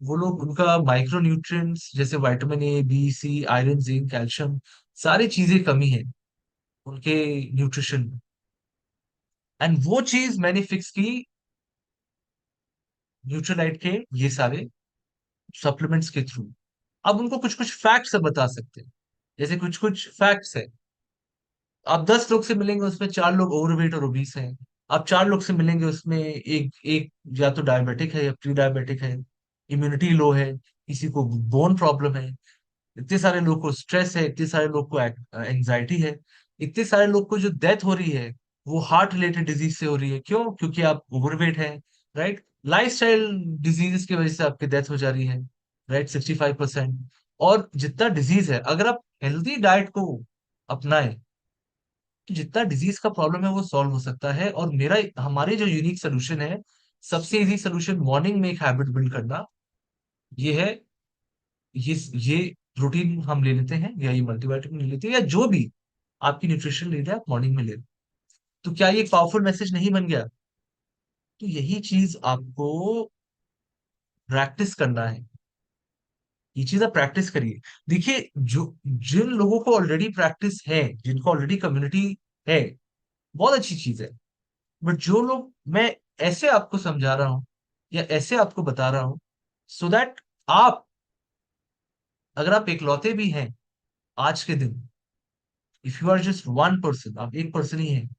वो लोग उनका माइक्रो न्यूट्रिएंट्स जैसे vitamin A, B, C, iron, zinc, calcium, सारी चीजें कमी है उनके न्यूट्रिशन में। एंड वो चीज मैंने फिक्स की न्यूट्रीलाइट के ये सारे सप्लीमेंट्स के थ्रू। अब उनको कुछ कुछ फैक्ट्स बता सकते हैं। जैसे कुछ कुछ फैक्ट्स है, आप 10 लोग से मिलेंगे उसमें 4 लोग ओवरवेट और ओबीस हैं। आप 4 लोग से मिलेंगे उसमें एक एक या तो डायबिटिक है या प्री डायबिटिक है, इम्यूनिटी लो है, किसी को बोन प्रॉब्लम है, इतने सारे लोग को स्ट्रेस है, इतने सारे लोग को एंजाइटी है, इतने सारे लोग को जो डेथ हो रही है वो हार्ट रिलेटेड डिजीज से हो रही है। क्यों? क्योंकि आप ओवरवेट है, राइट। लाइफस्टाइल डिजीजेस की वजह से आपकी डेथ हो जा रही है, राइट, 65%। और जितना डिजीज है, अगर आप हेल्दी डाइट को अपनाएं, तो जितना डिजीज का प्रॉब्लम है वो सॉल्व हो सकता है। और मेरा हमारे जो यूनिक सोल्यूशन है, सबसे इजी सोल्यूशन मॉर्निंग में एक हैबिट बिल्ड करना, ये है। ये प्रोटीन हम ले लेते हैं, या ये मल्टीविटामिन ले लेते हैं, या जो भी आपकी न्यूट्रिशन नीड है आप मॉर्निंग में ले। तो क्या ये पावरफुल मैसेज नहीं बन गया? तो यही चीज आपको प्रैक्टिस करना है। ये चीज आप प्रैक्टिस करिए। देखिए जो जिन लोगों को ऑलरेडी प्रैक्टिस है, जिनको ऑलरेडी कम्युनिटी है, बहुत अच्छी चीज है। बट जो लोग, मैं ऐसे आपको समझा रहा हूं या ऐसे आपको बता रहा हूं सो दैट आप, अगर आप इकलौते भी हैं आज के दिन, if you are just 1 person, आप एक पर्सन ही हैं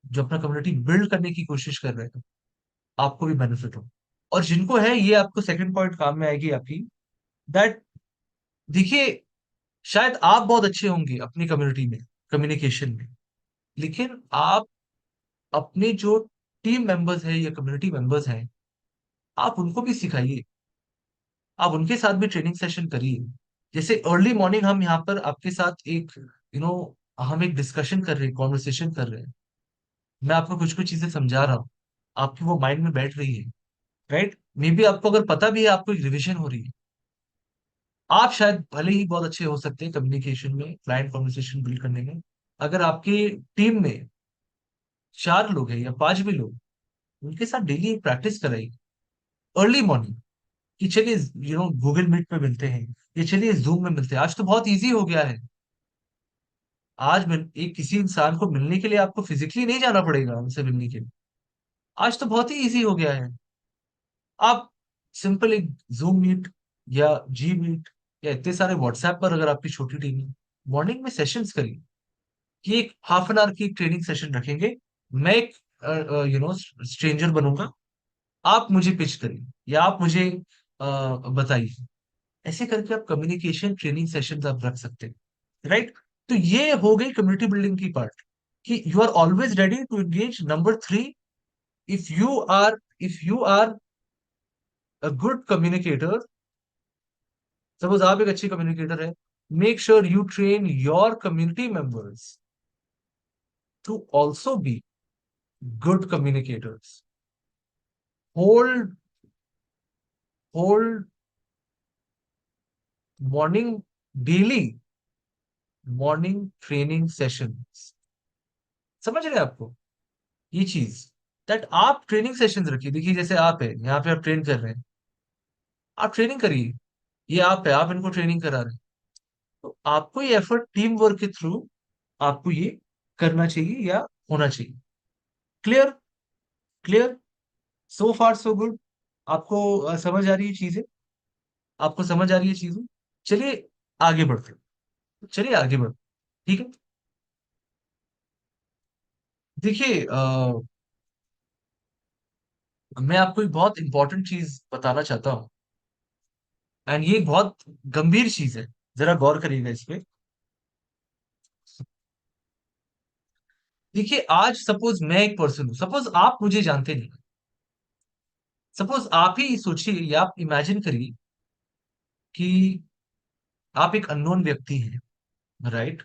जो अपना कम्युनिटी बिल्ड करने की कोशिश कर रहे हैं, आपको भी बेनिफिट हो। और जिनको है, ये आपको सेकंड पॉइंट काम में आएगी आपकी, दैट, देखिए शायद आप बहुत अच्छे होंगे अपनी कम्युनिटी में, कम्युनिकेशन में, लेकिन आप अपने जो टीम मेंबर्स हैं या कम्युनिटी मेंबर्स हैं, आप उनको भी सिखाइए। आप उनके साथ भी ट्रेनिंग सेशन करिए। जैसे अर्ली मॉर्निंग हम यहाँ पर आपके साथ एक हम एक डिस्कशन कर रहे हैं, कॉन्वर्सेशन कर रहे हैं, मैं आपको कुछ कुछ चीजें समझा रहा हूँ, आपकी वो माइंड में बैठ रही है, राइट। मे बी आपको अगर पता भी है, आपको एक रिविजन हो रही है। आप शायद भले ही बहुत अच्छे हो सकते हैं कम्युनिकेशन में, क्लाइंट कॉन्वर्सेशन बिल्ड करने में, अगर आपकी टीम में 4 लोग हैं या 5 भी लोग, उनके साथ डेली एक प्रैक्टिस कराइए अर्ली मॉर्निंग, कि चलिए गूगल मीट पे मिलते हैं, ये चलिए जूम में मिलते हैं। आज तो बहुत इजी हो गया है। आज एक किसी इंसान को मिलने के लिए आपको फिजिकली नहीं जाना पड़ेगा उनसे मिलने के लिए। आज तो बहुत ही इजी हो गया है। आप सिंपल एक जूम मीट या जी मीट या इतने सारे व्हाट्सएप पर, अगर आपकी छोटी टीम है, मॉर्निंग में सेशंस करिए कि एक हाफ एन आवर की ट्रेनिंग सेशन रखेंगे। मैं एक स्ट्रेंजर बनूंगा, आप मुझे पिच करिए या आप मुझे बताइए। ऐसे करके आप कम्युनिकेशन ट्रेनिंग सेशन आप रख सकते हैं, राइट। तो ये हो गई कम्युनिटी बिल्डिंग की पार्ट, कि you are always ready to engage. Number 3, if you are a good communicator, suppose आप एक अच्छी कम्युनिकेटर है, make sure you train your community members to also be good communicators. Hold hold morning, daily morning training sessions. समझ रहे हैं आपको ये चीज? दैट आप ट्रेनिंग सेशंस रखिए। देखिए जैसे आप है यहाँ पे, आप ट्रेन कर रहे हैं, आप ट्रेनिंग करिए। ये आप है, आप इनको ट्रेनिंग करा रहे हैं। तो आपको ये एफर्ट टीम वर्क के थ्रू आपको ये करना चाहिए या होना चाहिए। क्लियर? क्लियर? सो फार सो गुड। आपको समझ आ रही है चीजें? आपको समझ आ रही है चीजें? चलिए आगे बढ़ते हैं। चलिए आगे बढ़ो। ठीक है। देखिए मैं आपको एक बहुत इंपॉर्टेंट चीज बताना चाहता हूँ, एंड ये एक बहुत गंभीर चीज है, जरा गौर करिएगा इस पे। देखिए आज सपोज मैं एक पर्सन हूं, सपोज आप मुझे जानते नहीं, सपोज आप ही सोचिए या आप इमेजिन करिए कि आप एक अननोन व्यक्ति हैं, राइट?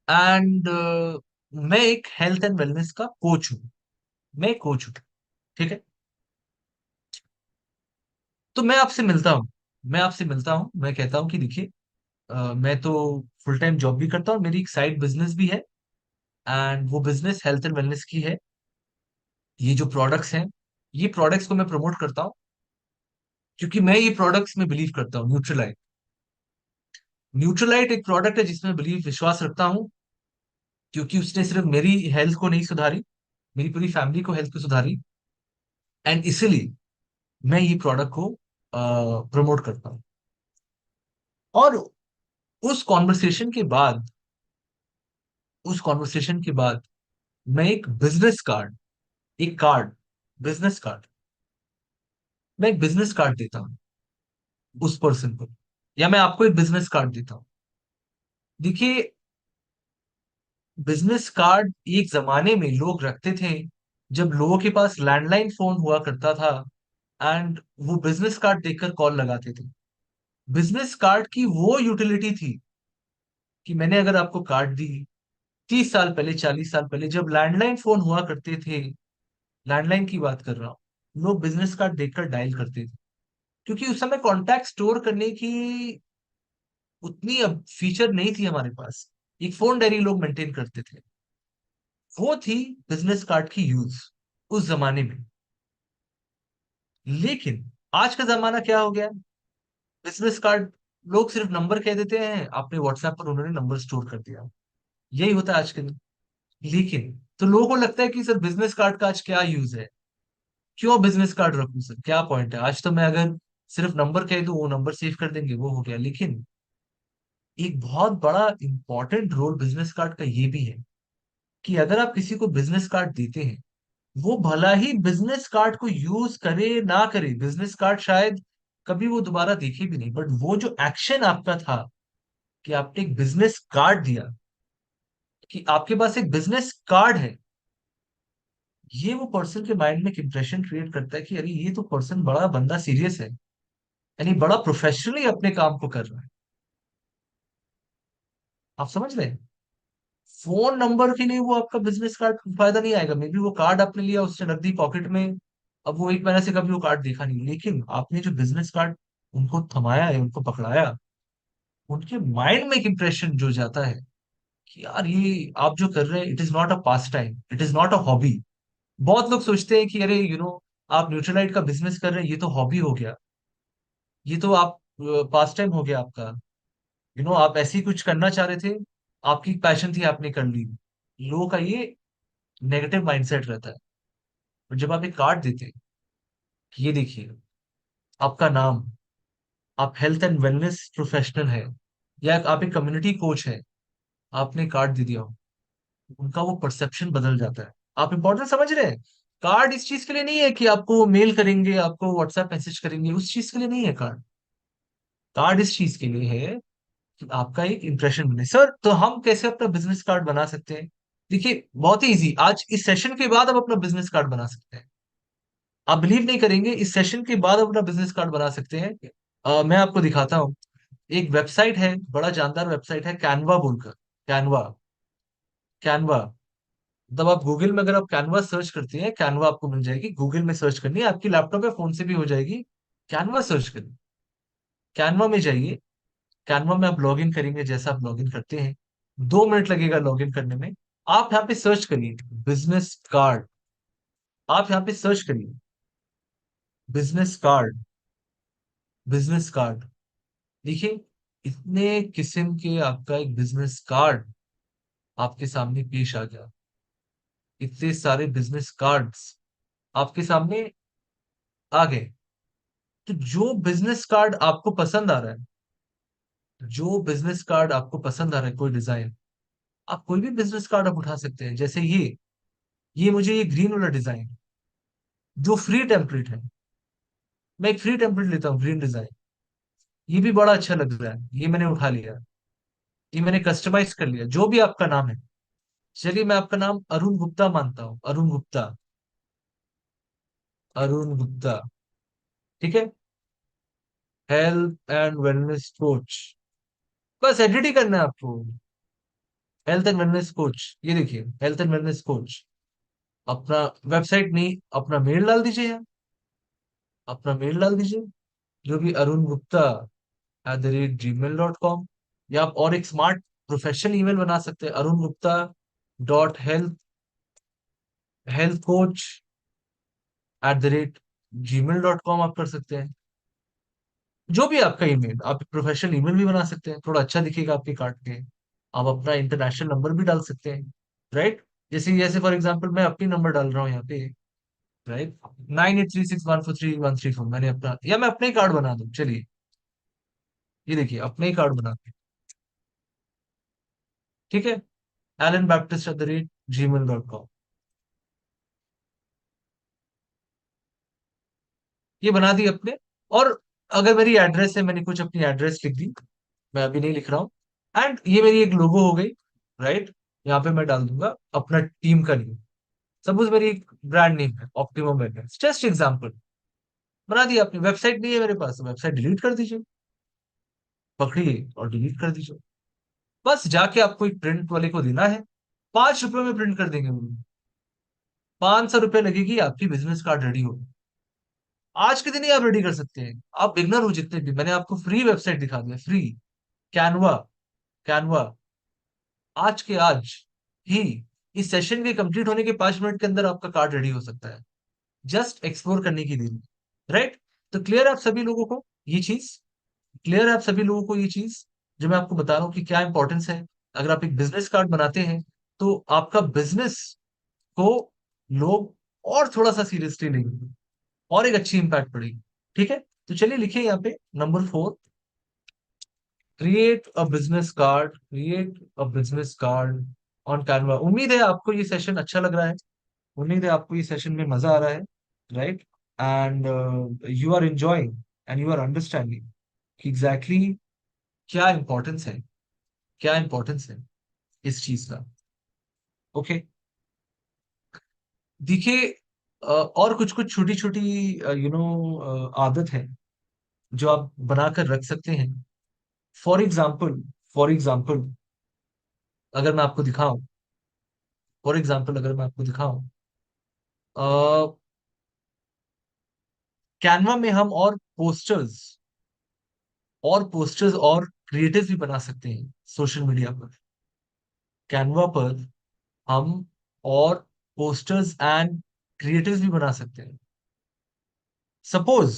एंड मैं एक हेल्थ एंड वेलनेस का कोच हूँ, मैं कोच हूँ, ठीक है? तो मैं आपसे मिलता हूँ, मैं कहता हूँ कि देखिए मैं तो फुल टाइम जॉब भी करता हूँ, मेरी एक साइड बिजनेस भी है, एंड वो बिजनेस हेल्थ एंड वेलनेस की है। ये जो प्रोडक्ट्स हैं, ये प्रोडक्ट्स को मैं प्रमोट करता हूँ, क्योंकि मैं ये प्रोडक्ट्स में बिलीव करता हूँ। न्यूट्रलाइट, न्यूट्रलाइट एक प्रोडक्ट है जिसमें बिलीव, विश्वास रखता हूँ, क्योंकि उसने सिर्फ मेरी हेल्थ को नहीं सुधारी, मेरी पूरी फैमिली को हेल्थ को सुधारी, एंड इसीलिए मैं ये प्रोडक्ट को प्रमोट करता हूँ। और उस कॉन्वर्सेशन के बाद, उस कॉन्वर्सेशन के बाद मैं एक बिजनेस कार्ड, एक कार्ड, बिजनेस कार्ड, मैं एक बिजनेस कार्ड देता हूँ उस पर्सन को, या मैं आपको एक बिजनेस कार्ड देता हूँ। देखिए बिजनेस कार्ड एक जमाने में लोग रखते थे जब लोगों के पास लैंडलाइन फोन हुआ करता था, एंड वो बिजनेस कार्ड देखकर कॉल लगाते थे। बिजनेस कार्ड की वो यूटिलिटी थी कि मैंने अगर आपको कार्ड दी, 30 साल पहले, 40 साल पहले जब लैंडलाइन फोन हुआ करते थे, लैंडलाइन की बात कर रहा हूँ, लोग बिजनेस कार्ड देखकर डायल करते थे, क्योंकि उस समय कॉन्टैक्ट स्टोर करने की उतनी अब फीचर नहीं थी हमारे पास। एक फोन डायरी लोग मेंटेन करते थे, वो थी बिजनेस कार्ड की यूज उस जमाने में। लेकिन आज का जमाना क्या हो गया? बिजनेस कार्ड, लोग सिर्फ नंबर कह देते हैं, आपने व्हाट्सएप पर उन्होंने नंबर स्टोर कर दिया, यही होता है आज के दिन। लेकिन तो लोगों को लगता है कि सर बिजनेस कार्ड का आज क्या यूज है, क्यों बिजनेस कार्ड रखूं सर, क्या पॉइंट है? आज तो मैं अगर सिर्फ नंबर कह दूं, वो नंबर सेव कर देंगे, वो हो गया। लेकिन एक बहुत बड़ा इंपॉर्टेंट रोल बिजनेस कार्ड का ये भी है कि अगर आप किसी को बिजनेस कार्ड देते हैं, वो भला ही बिजनेस कार्ड को यूज करे ना करे, बिजनेस कार्ड शायद कभी वो दोबारा देखे भी नहीं, बट वो जो एक्शन आपका था कि आपने एक बिजनेस कार्ड दिया, कि आपके पास एक बिजनेस कार्ड है, ये वो पर्सन के माइंड में एक इंप्रेशन क्रिएट करता है कि अरे ये तो पर्सन बड़ा बंदा सीरियस है, यानी बड़ा प्रोफेशनली अपने काम को कर रहा है। आप समझ रहे हैं? फोन नंबर के लिए वो आपका बिजनेस कार्ड फायदा नहीं आएगा। मे बी वो कार्ड आपने लिया, उसने रख दी पॉकेट में, अब वो एक महीने से कभी वो कार्ड देखा नहीं, लेकिन आपने जो बिजनेस कार्ड उनको थमाया है, उनको पकड़ाया, उनके माइंड में एक इंप्रेशन जो जाता है कि यार ये आप जो कर रहे हैं, it is not a pass time, it is not a hobby. बहुत लोग सोचते हैं कि अरे आप न्यूट्रलाइट का बिजनेस कर रहे हैं, ये तो हॉबी हो गया, ये तो आप पास टाइम हो गया आपका, आप ऐसे ही कुछ करना चाह रहे थे, आपकी पैशन थी, आपने कर ली। लोगों का ये नेगेटिव माइंडसेट रहता है। और जब आप एक कार्ड देते हैं कि ये देखिए आपका नाम, आप हेल्थ एंड वेलनेस प्रोफेशनल है, या आप एक कम्युनिटी कोच है, आपने कार्ड दे दिया हो, उनका वो परसेप्शन बदल जाता है। आप इंपॉर्टेंट समझ रहे हैं? कार्ड इस चीज के लिए नहीं है कि आपको वो मेल करेंगे, आपको व्हाट्सएप मैसेज करेंगे, उस चीज के लिए नहीं है कार्ड। कार्ड इस चीज के लिए है कि आपका एक इंप्रेशन बने। सर तो हम कैसे अपना बिजनेस कार्ड बना सकते हैं? देखिए बहुत ही इजी, आज इस सेशन के बाद आप अपना बिजनेस कार्ड बना सकते हैं। आप बिलीव नहीं करेंगे, इस सेशन के बाद आप अपना बिजनेस कार्ड बना सकते हैं। मैं आपको दिखाता हूँ। एक वेबसाइट है, बड़ा जानदार वेबसाइट है, कैनवा बोलकर। कैनवा, कैनवा, मतलब आप गूगल में अगर आप कैनवा सर्च करते हैं, कैनवा आपको मिल जाएगी। गूगल में सर्च करनी है, आपकी लैपटॉप या फोन से भी हो जाएगी। कैनवा सर्च करिए, कैनवा में जाइए। कैनवा में आप लॉग इन करेंगे, जैसा आप लॉग इन करते हैं, 2 मिनट लगेगा लॉग इन करने में। आप यहाँ पे सर्च करिए बिजनेस कार्ड, आप यहाँ पे सर्च करिए बिजनेस कार्ड, बिजनेस कार्ड। देखिए इतने किस्म के आपका एक बिजनेस कार्ड आपके सामने पेश आ गया, इतने सारे बिजनेस कार्ड्स आपके सामने आ गए। तो जो बिजनेस कार्ड आपको पसंद आ रहा है, जो बिजनेस कार्ड आपको पसंद आ रहा है, कोई डिजाइन, आप कोई भी बिजनेस कार्ड आप उठा सकते हैं। जैसे ये मुझे ये ग्रीन वाला डिजाइन जो फ्री टेम्पलेट है, मैं एक फ्री टेम्पलेट लेता हूँ, ग्रीन डिजाइन, ये भी बड़ा अच्छा लग रहा है, ये मैंने उठा लिया, ये मैंने कस्टमाइज कर लिया। जो भी आपका नाम है, चलिए मैं आपका नाम अरुण गुप्ता मानता हूँ, अरुण गुप्ता, अरुण गुप्ता, ठीक है, हेल्थ एंड वेलनेस कोच, बस एडिट ही करना है आपको, हेल्थ एंड वेलनेस कोच, ये देखिए हेल्थ एंड वेलनेस कोच। अपना वेबसाइट नहीं, अपना मेल डाल दीजिए यार, अपना मेल डाल दीजिए, जो भी अरुण गुप्ता @gmail.com, या आप और एक स्मार्ट प्रोफेशनल ईमेल बना सकते हैं, Arun Gupta .health health coach @gmail.com आप कर सकते हैं। जो भी आपका ईमेल, आप प्रोफेशनल ईमेल भी बना सकते हैं, थोड़ा अच्छा दिखेगा आपके कार्ड के। आप अपना इंटरनेशनल नंबर भी डाल सकते हैं, राइट। जैसे जैसे फॉर एग्जांपल मैं अपनी नंबर डाल रहा हूँ यहाँ पे, राइट, 9836143134, मैंने अपना, या मैं अपने ही कार्ड बना दूं, चलिए ये देखिए अपने ही कार्ड बना दूं, ठीक है, alanbaptist@gmail.com, ये बना दी अपने। और अगर मेरी एड्रेस है, मैंने कुछ अपनी एड्रेस लिख दी, मैं अभी नहीं लिख रहा हूँ, एंड ये मेरी एक लोगो हो गई, राइट। यहाँ पे मैं डाल दूंगा अपना टीम का नेम, सपोज मेरी एक ब्रांड नेम है ऑप्टिमम वेलनेस, जस्ट एग्जांपल, बना दिया। अपनी वेबसाइट नहीं है मेरे पास, वेबसाइट डिलीट कर दीजिए, पकड़िए और डिलीट कर दीजिए। बस जाके आपको एक प्रिंट वाले को देना है, 5 रुपए में प्रिंट कर देंगे वो, 500 रुपये लगेगी, आपकी बिजनेस कार्ड रेडी होगी। आज के दिन ही आप रेडी कर सकते हैं, आप बिगनर हो जितने भी, मैंने आपको फ्री वेबसाइट दिखा दिया, फ्री, कैनवा, कैनवा, आज के आज ही, इस सेशन के कंप्लीट होने के 5 मिनट के अंदर आपका कार्ड रेडी हो सकता है, जस्ट एक्सप्लोर करने की देरी, राइट। तो क्लियर है आप सभी लोगों को ये चीज, क्लियर है आप सभी लोगों को ये चीज, जो मैं आपको बता रहा हूँ कि क्या इंपॉर्टेंस है। अगर आप एक बिजनेस कार्ड बनाते हैं, तो आपका बिजनेस को लोग और थोड़ा सा सीरियसली लेंगे, और एक अच्छी इंपैक्ट पड़ेगी, ठीक है। तो चलिए लिखिए यहाँ पे number 4, create a business card, create a business card on Canva. उम्मीद है आपको ये सेशन अच्छा लग रहा है, उम्मीद है आपको ये सेशन में मजा आ रहा है, right, and you are enjoying and you are understanding कि एग्जैक्टली क्या इंपॉर्टेंस है, क्या इंपॉर्टेंस है इस चीज का, ओके। देखिए और कुछ कुछ छोटी छोटी आदत है जो आप बनाकर रख सकते हैं। फॉर एग्जाम्पल, फॉर एग्जाम्पल अगर मैं आपको दिखाऊं, फॉर एग्जाम्पल अगर मैं आपको दिखाऊं, कैनवा में हम और पोस्टर्स और क्रिएटिव भी बना सकते हैं सोशल मीडिया पर। कैनवा पर हम और पोस्टर्स एंड क्रिएटिव भी बना सकते हैं। सपोज,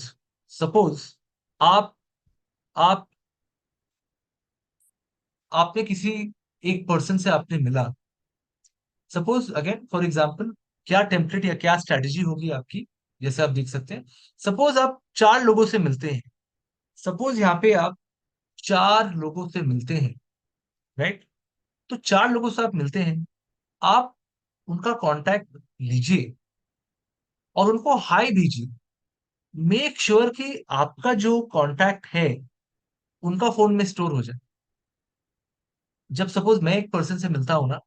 सपोज आप आप आपने किसी एक पर्सन से आपने मिला, सपोज अगेन फॉर एग्जांपल, क्या टेम्पलेट या क्या स्ट्रेटेजी होगी आपकी, जैसे आप देख सकते हैं, सपोज आप 4 लोगों से मिलते हैं, सपोज यहाँ पे आप 4 लोगों से मिलते हैं, राइट। तो 4 लोगों से आप मिलते हैं, आप उनका कांटेक्ट लीजिए और उनको हाई दीजिए। मेक श्योर कि आपका जो कांटेक्ट है उनका फोन में स्टोर हो जाए। जब सपोज मैं एक पर्सन से मिलता हूं ना,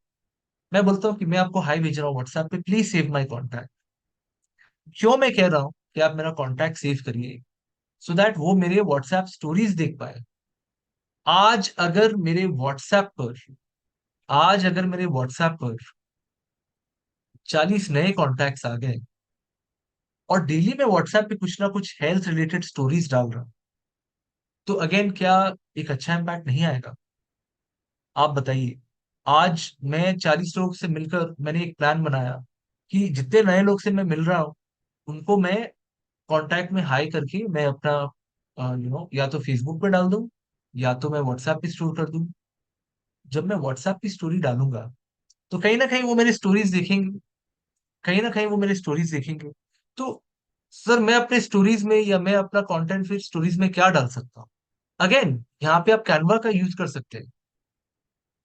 मैं बोलता हूँ कि मैं आपको हाई भेज रहा हूँ व्हाट्सएप पे, प्लीज सेव माय कांटेक्ट। क्यों मैं कह रहा हूँ कि आप मेरा कांटेक्ट सेव करिए, सो दैट वो मेरे व्हाट्सएप स्टोरीज देख पाए। आज अगर मेरे व्हाट्सएप पर आज अगर मेरे व्हाट्सएप पर 40 नए कॉन्टैक्ट्स आ गए, और डेली मैं व्हाट्सएप पे कुछ ना कुछ हेल्थ रिलेटेड स्टोरीज डाल रहा हूं, तो अगेन क्या एक अच्छा इम्पैक्ट नहीं आएगा? आप बताइए। आज मैं 40 लोग से मिलकर मैंने एक प्लान बनाया कि जितने नए लोग से मैं मिल रहा हूँ उनको मैं कांटेक्ट में हाई करके मैं अपना या तो फेसबुक पे डाल दूं, या तो मैं व्हाट्सएप पे स्टोर कर दूं। जब मैं व्हाट्सएप की स्टोरी डालूंगा, तो कहीं ना कहीं वो मेरी स्टोरीज देखेंगे, कहीं ना कहीं वो मेरी स्टोरीज देखेंगे। तो सर मैं अपने स्टोरीज में, या मैं अपना कंटेंट फिर स्टोरीज में क्या डाल सकता हूँ? अगेन यहाँ पे आप कैनवा का यूज कर सकते हैं।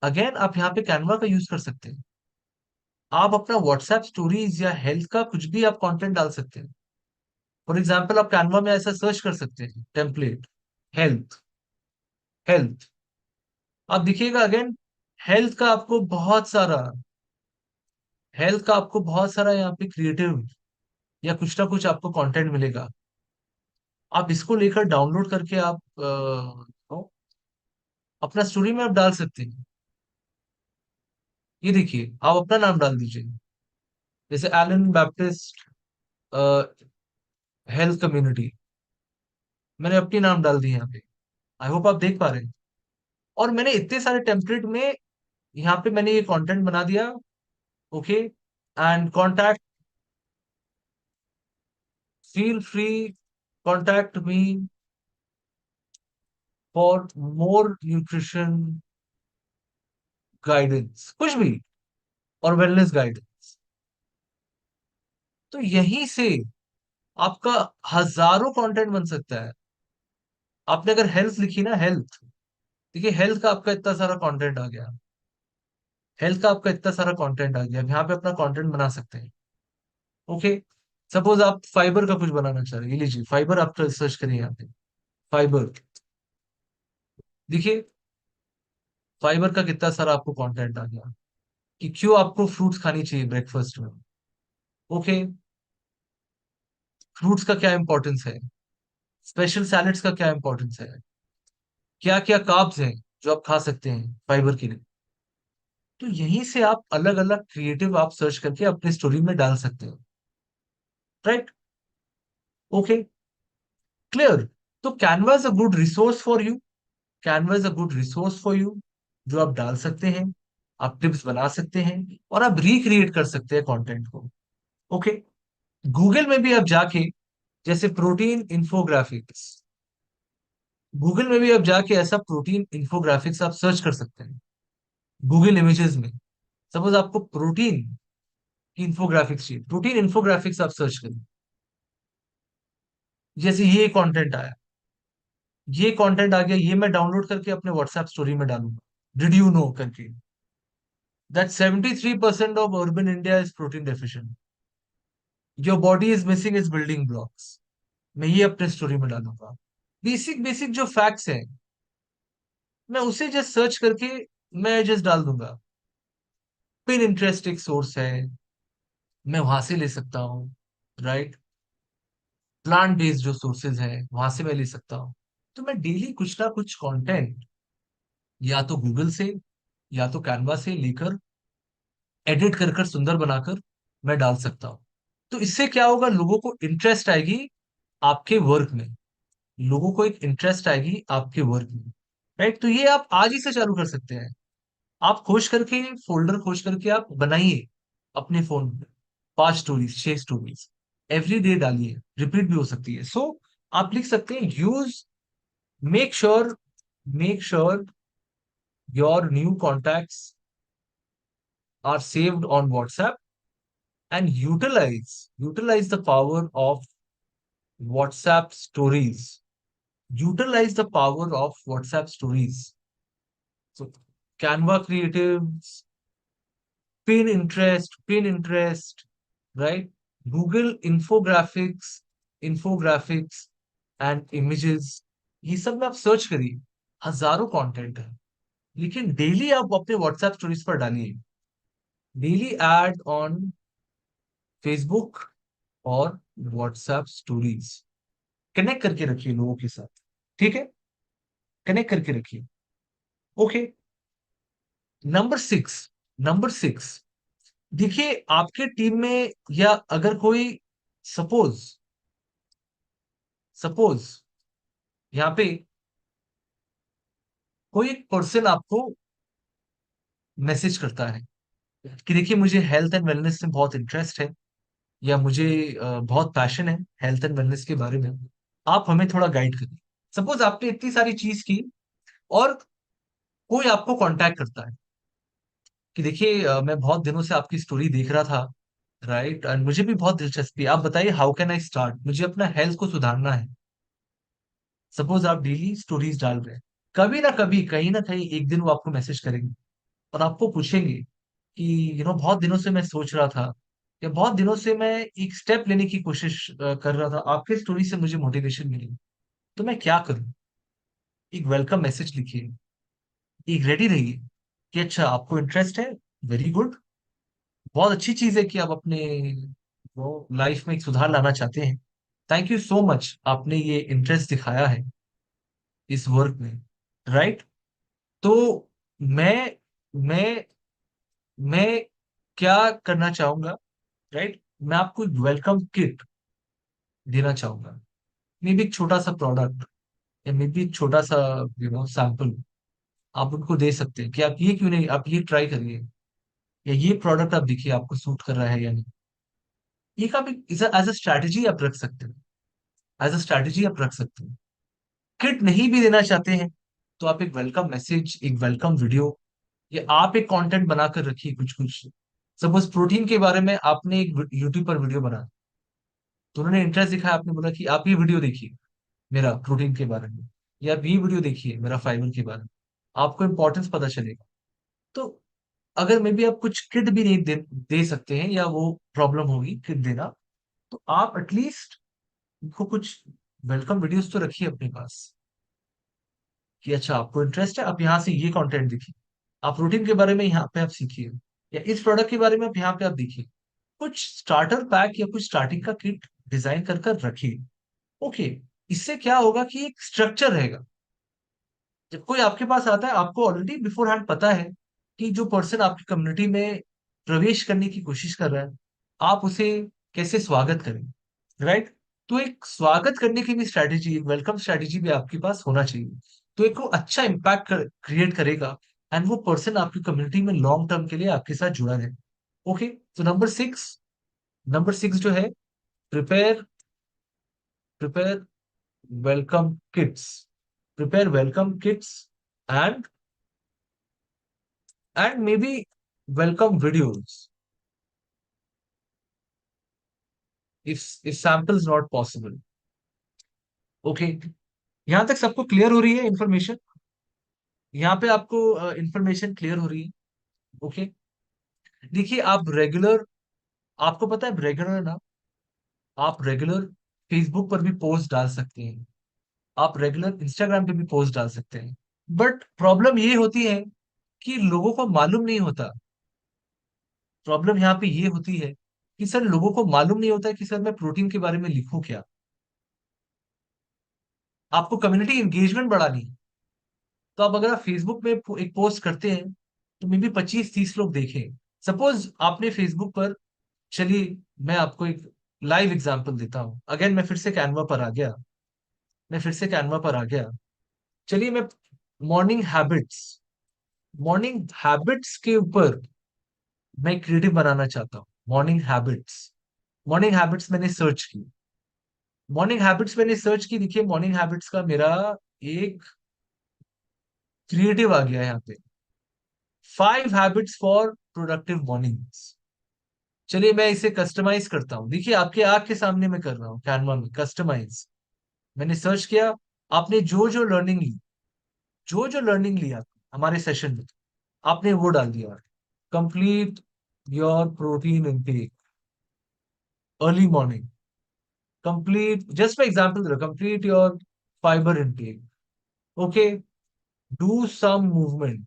अगेन आप यहाँ पे कैनवा का यूज कर सकते हैं। आप अपना व्हाट्सएप स्टोरीज या हेल्थ का कुछ भी आप कंटेंट डाल सकते हैं। फॉर एग्जाम्पल आप कैनवा में ऐसा सर्च कर सकते हैं, टेम्पलेट हेल्थ, हेल्थ। आप देखिएगा अगेन, हेल्थ का आपको बहुत सारा हेल्थ का आपको बहुत सारा यहाँ पे क्रिएटिव या कुछ ना कुछ आपको कंटेंट मिलेगा। आप इसको लेकर डाउनलोड करके आप अपना स्टोरी में आप डाल सकते हैं। ये देखिए, आप अपना नाम डाल दीजिए, जैसे एलन बैप्टिस्ट हेल्थ कम्युनिटी, मैंने अपनी नाम डाल दी यहाँ पे। आई होप आप देख पा रहे हैं। और मैंने इतने सारे टेम्पलेट में यहाँ पे मैंने ये कंटेंट बना दिया। Okay, and contact, feel free, contact me for more nutrition guidance, कुछ भी, और वेलनेस गाइडेंस। तो यहीं से आपका हजारों कंटेंट बन सकता है। आपने अगर हेल्थ लिखी ना, हेल्थ, देखिए हेल्थ का आपका इतना सारा कंटेंट आ गया। हेल्थ का आपका इतना सारा कंटेंट आ गया, अब यहाँ पे अपना कंटेंट बना सकते हैं। ओके, सपोज आप फाइबर का कुछ बनाना चाह रहे हैं, ये लीजिए फाइबर, आप सर्च करिए यहाँ पे, फाइबर। देखिए फाइबर का कितना सारा आपको कंटेंट आ गया, कि क्यों आपको फ्रूट्स खानी चाहिए ब्रेकफास्ट में। ओके, फ्रूट्स का क्या इंपॉर्टेंस है, स्पेशल सैलेड्स का क्या इंपॉर्टेंस है, क्या क्या कार्ब्स हैं जो आप खा सकते हैं फाइबर के लिए। तो यहीं से आप अलग अलग क्रिएटिव आप सर्च करके अपनी स्टोरी में डाल सकते हो। Right, okay, clear. तो Canva is a good resource for you, Canva is a good resource for you, जो आप डाल सकते हैं, आप टिप्स बना सकते हैं, और आप रिक्रिएट कर सकते हैं कंटेंट को। ओके, गूगल में भी आप जाके, जैसे प्रोटीन इंफोग्राफिक्स, गूगल में भी आप जाके ऐसा प्रोटीन इंफोग्राफिक्स आप सर्च कर सकते हैं गूगल इमेजेस में। सपोज आपको प्रोटीन की इंफोग्राफिक्स चाहिए, प्रोटीन इंफोग्राफिक्स आप सर्च करें, जैसे ये कंटेंट आया, ये कंटेंट आ गया, ये मैं डाउनलोड करके अपने व्हाट्सएप स्टोरी में डालूंगा। डिड यू नो करके that 73% of urban India is protein deficient, your body is missing is building blocks. मैं ये अपने स्टोरी में डालूंगा। बेसिक बेसिक जो फैक्ट्स हैं, मैं उसे जस्ट सर्च करके मैं जस्ट डाल दूंगा। पिन इंटरेस्ट एक सोर्स है, मैं वहां से ले सकता हूँ। राइट, प्लांट बेस्ड जो सोर्सेज हैं वहां से मैं ले सकता हूँ। तो मैं डेली कुछ ना कुछ कंटेंट या तो गूगल से या तो कैनवा से लेकर, एडिट कर कर सुंदर बनाकर मैं डाल सकता हूँ। तो इससे क्या होगा, लोगों को इंटरेस्ट आएगी आपके वर्क में, लोगों को एक इंटरेस्ट आएगी आपके वर्क में। राइट, तो ये आप आज ही से चालू कर सकते हैं। आप खोज करके, फोल्डर खोज करके आप बनाइए अपने फोन में 5 स्टोरीज, 6 स्टोरीज, एवरी डे डालिए, रिपीट भी हो सकती है। सो आप लिख सकते हैं, use, make sure, make sure your new contacts are saved on WhatsApp, and utilize the power of WhatsApp stories. Utilize the power of WhatsApp stories. So Canva creatives, Pinterest, right? Google infographics, infographics and images. ये सब में आप search करिए, हजारों content है। लेकिन daily आप अपने व्हाट्सएप स्टोरीज पर डालिए, डेली एड ऑन फेसबुक और व्हाट्सएप स्टोरीज। कनेक्ट करके रखिए लोगों के साथ, ठीक है, कनेक्ट करके रखिए। ओके, नंबर 6, नंबर 6, देखिए आपके टीम में, या अगर कोई, सपोज, सपोज यहाँ पे कोई एक पर्सन आपको मैसेज करता है कि देखिए मुझे हेल्थ एंड वेलनेस में बहुत इंटरेस्ट है, या मुझे बहुत पैशन है हेल्थ एंड वेलनेस के बारे में, आप हमें थोड़ा गाइड करिए। सपोज आपने इतनी सारी चीज की, और कोई आपको कांटेक्ट करता है कि देखिए मैं बहुत दिनों से आपकी स्टोरी देख रहा था, राइट, एंड मुझे भी बहुत दिलचस्पी है, आप बताइए हाउ कैन आई स्टार्ट, मुझे अपना हेल्थ को सुधारना है। सपोज आप डेली स्टोरीज डाल रहे हैं, कभी ना कभी कहीं ना कहीं एक दिन वो आपको मैसेज करेंगे और आपको पूछेंगे कि बहुत दिनों से मैं सोच रहा था, या बहुत दिनों से मैं एक स्टेप लेने की कोशिश कर रहा था, आपके स्टोरी से मुझे मोटिवेशन मिली, तो मैं क्या करूं? एक वेलकम मैसेज लिखिए, एक रेडी रहिए कि अच्छा आपको इंटरेस्ट है, वेरी गुड, बहुत अच्छी चीज है कि आप अपने वो लाइफ में एक सुधार लाना चाहते हैं। थैंक यू सो मच, आपने ये इंटरेस्ट दिखाया है इस वर्क में, राइट? तो मैं मैं मैं क्या करना चाहूंगा, राइट? मैं आपको एक वेलकम किट देना चाहूंगा, मे बी एक छोटा सा प्रोडक्ट, या मे बी एक छोटा सा सैंपल आप उनको दे सकते हैं कि आप ये क्यों नहीं, आप ये ट्राई करिए, या ये प्रोडक्ट आप देखिए आपको सूट कर रहा है या नहीं। एक आप एज अ स्ट्रैटेजी आप रख सकते हैं, एज अ स्ट्रैटेजी आप रख सकते हैं। किट नहीं भी देना चाहते हैं तो आप एक वेलकम मैसेज, एक वेलकम वीडियो, या आप एक कंटेंट बनाकर रखिए कुछ कुछ। सपोज प्रोटीन के बारे में आपने एक यूट्यूब पर वीडियो बना, तो उन्होंने इंटरेस्ट दिखाया, आपने बोला कि आप ये वीडियो देखिए मेरा प्रोटीन के बारे में, या आप ये वीडियो देखिए मेरा फाइबर के बारे में, आपको इंपॉर्टेंस पता चलेगा। तो अगर मे बी आप कुछ किट भी नहीं दे सकते हैं, या वो प्रॉब्लम होगी किट देना, तो आप एटलीस्ट उनको कुछ वेलकम वीडियोस तो रखिए अपने पास, कि अच्छा आपको इंटरेस्ट है, आप यहाँ से ये कंटेंट देखिए, आप प्रोटीन के बारे में यहाँ पे आप सीखिए, या इस प्रोडक्ट के बारे में आप यहाँ पे आप देखिए। कुछ स्टार्टर पैक या कुछ स्टार्टिंग का किट डिजाइन कर कर रखिए। ओके, इससे क्या होगा कि एक स्ट्रक्चर रहेगा। जब कोई आपके पास आता है, आपको ऑलरेडी बिफोर हैंड पता है कि जो पर्सन आपकी कम्युनिटी में प्रवेश करने की कोशिश कर रहा है, आप उसे कैसे स्वागत करें, राइट? तो एक स्वागत करने की भी स्ट्रैटेजी, एक वेलकम स्ट्रैटेजी भी आपके पास होना चाहिए। तो एक वो अच्छा इम्पैक्ट क्रिएट करेगा, एंड वो पर्सन आपकी कम्युनिटी में लॉन्ग टर्म के लिए आपके साथ जुड़ा रहे। ओके, तो नंबर 6 जो है, prepare prepare welcome kits, prepare welcome kits, and maybe welcome videos if sample is not possible. Okay, यहां तक सबको क्लियर हो रही है इंफॉर्मेशन? यहाँ पे आपको इंफॉर्मेशन क्लियर हो रही है? ओके, देखिए आप रेगुलर, आपको पता है रेगुलर ना, आप रेगुलर फेसबुक पर भी पोस्ट डाल सकते हैं, आप रेगुलर इंस्टाग्राम पे भी पोस्ट डाल सकते हैं, बट प्रॉब्लम ये होती है कि लोगों को मालूम नहीं होता। प्रॉब्लम यहाँ पे ये होती है कि सर लोगों को मालूम नहीं होता कि सर मैं प्रोटीन के बारे में लिखूं क्या। आपको कम्युनिटी एंगेजमेंट बढ़ानी है, तो अब अगर आप फेसबुक में एक पोस्ट करते हैं, तो मे बी 25-30 लोग देखें। सपोज आपने फेसबुक पर, चलिए मैं आपको एक लाइव एग्जांपल देता हूं, अगेन मैं फिर से कैनवा पर आ गया, चलिए मैं मॉर्निंग हैबिट्स मॉर्निंग हैबिट्स के ऊपर मैं क्रिएटिव बनाना चाहता हूँ। मॉर्निंग हैबिट्स मैंने सर्च की, देखिए मॉर्निंग हैबिट्स का मेरा एक क्रिएटिव आ गया है यहाँ पे, 5 हैबिट्स फॉर प्रोडक्टिव मॉर्निंग्स। चलिए मैं इसे कस्टमाइज करता हूँ, देखिए आपके आंख के सामने मैं कर रहा हूँ कैनवा में कस्टमाइज। मैंने सर्च किया, आपने जो जो लर्निंग लिया हमारे सेशन में, आपने वो डाल दिया, complete your protein intake early morning, complete, just for example, complete your fibre intake, okay, do some movement,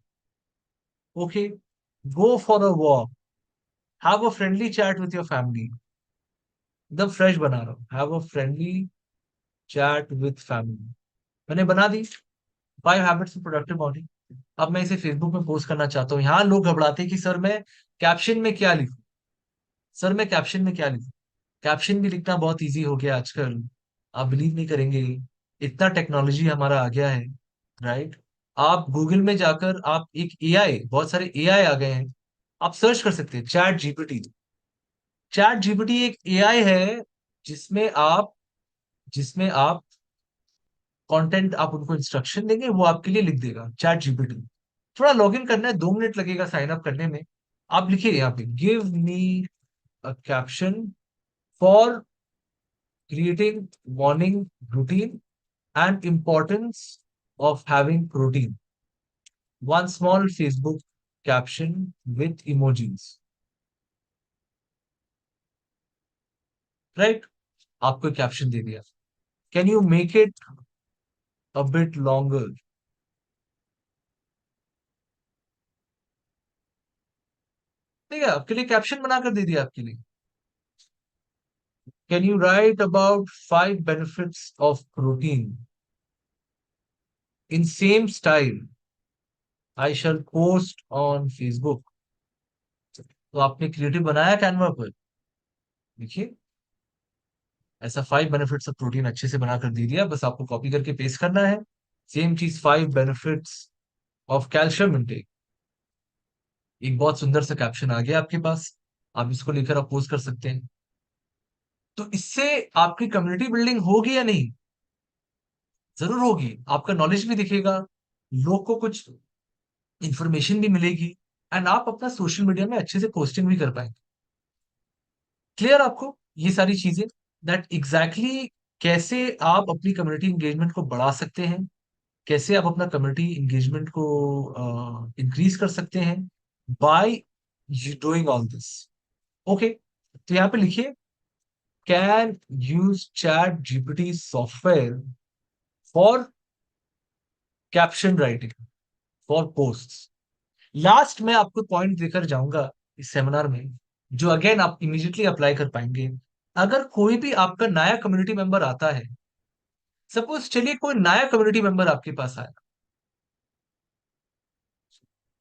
okay, go for a walk, have a friendly chat with your family. एकदम fresh बना रहा हूँ, have a friendly chat with family, मैंने बना दी 5 habits of productive morning. अब मैं इसे फेसबुक में पोस्ट करना चाहता हूँ, यहाँ लोग घबराते हैं कि सर मैं कैप्शन में क्या लिखूं, कैप्शन भी लिखना बहुत इजी हो गया आजकल, आप बिलीव नहीं करेंगे, इतना टेक्नोलॉजी हमारा आ गया है, राइट? आप गूगल में जाकर आप एक एआई, बहुत सारे एआई आ गए हैं, आप सर्च कर सकते हैं चैट जीपीटी एक एआई है, जिसमें आप जिसमें आप कंटेंट, आप उनको इंस्ट्रक्शन देंगे, वो आपके लिए लिख देगा, चैट जीपीटी। थोड़ा लॉगिन करना है, 2 मिनट लगेगा साइन अप करने में। आप लिखिए यहाँ पे, give me a caption for creating morning routine and importance of having protein. One small Facebook caption with emojis. Right? आपको कैप्शन दे दिया. Can you make it a bit longer? ठीक है, आपके लिए कैप्शन बनाकर दे दिया आपके लिए. Can you write about 5 benefits of protein in same style I shall post on Facebook? तो आपने क्रिएटिव बनाया कैनवा पर. देखिए, ऐसा 5 benefits ऑफ प्रोटीन अच्छे से बनाकर दे दिया, बस आपको कॉपी करके पेस्ट करना है. सेम चीज 5 benefits ऑफ कैल्शियम इनटेक. एक बहुत सुंदर सा कैप्शन आ गया आपके पास. आप इसको लेकर आप पोस्ट कर सकते हैं. तो इससे आपकी कम्युनिटी बिल्डिंग होगी या नहीं? जरूर होगी. आपका नॉलेज भी दिखेगा, लोग को कुछ इंफॉर्मेशन भी मिलेगी, एंड आप अपना सोशल मीडिया में अच्छे से पोस्टिंग भी कर पाएंगे. क्लियर आपको ये सारी चीजें, दैट एग्जैक्टली कैसे आप अपनी कम्युनिटी एंगेजमेंट को बढ़ा सकते हैं, कैसे आप अपना कम्युनिटी एंगेजमेंट को इंक्रीज कर सकते हैं by doing all this. Okay, तो यहाँ पे लिखिए, can use chat GPT software for caption writing for posts. Last में आपको पॉइंट देकर जाऊंगा इस सेमिनार में, जो अगेन आप इमीडिएटली अप्लाई कर पाएंगे. अगर कोई भी आपका नया कम्युनिटी मेंबर आता है, सपोज चलिए कोई नया कम्युनिटी मेंबर आपके पास आया,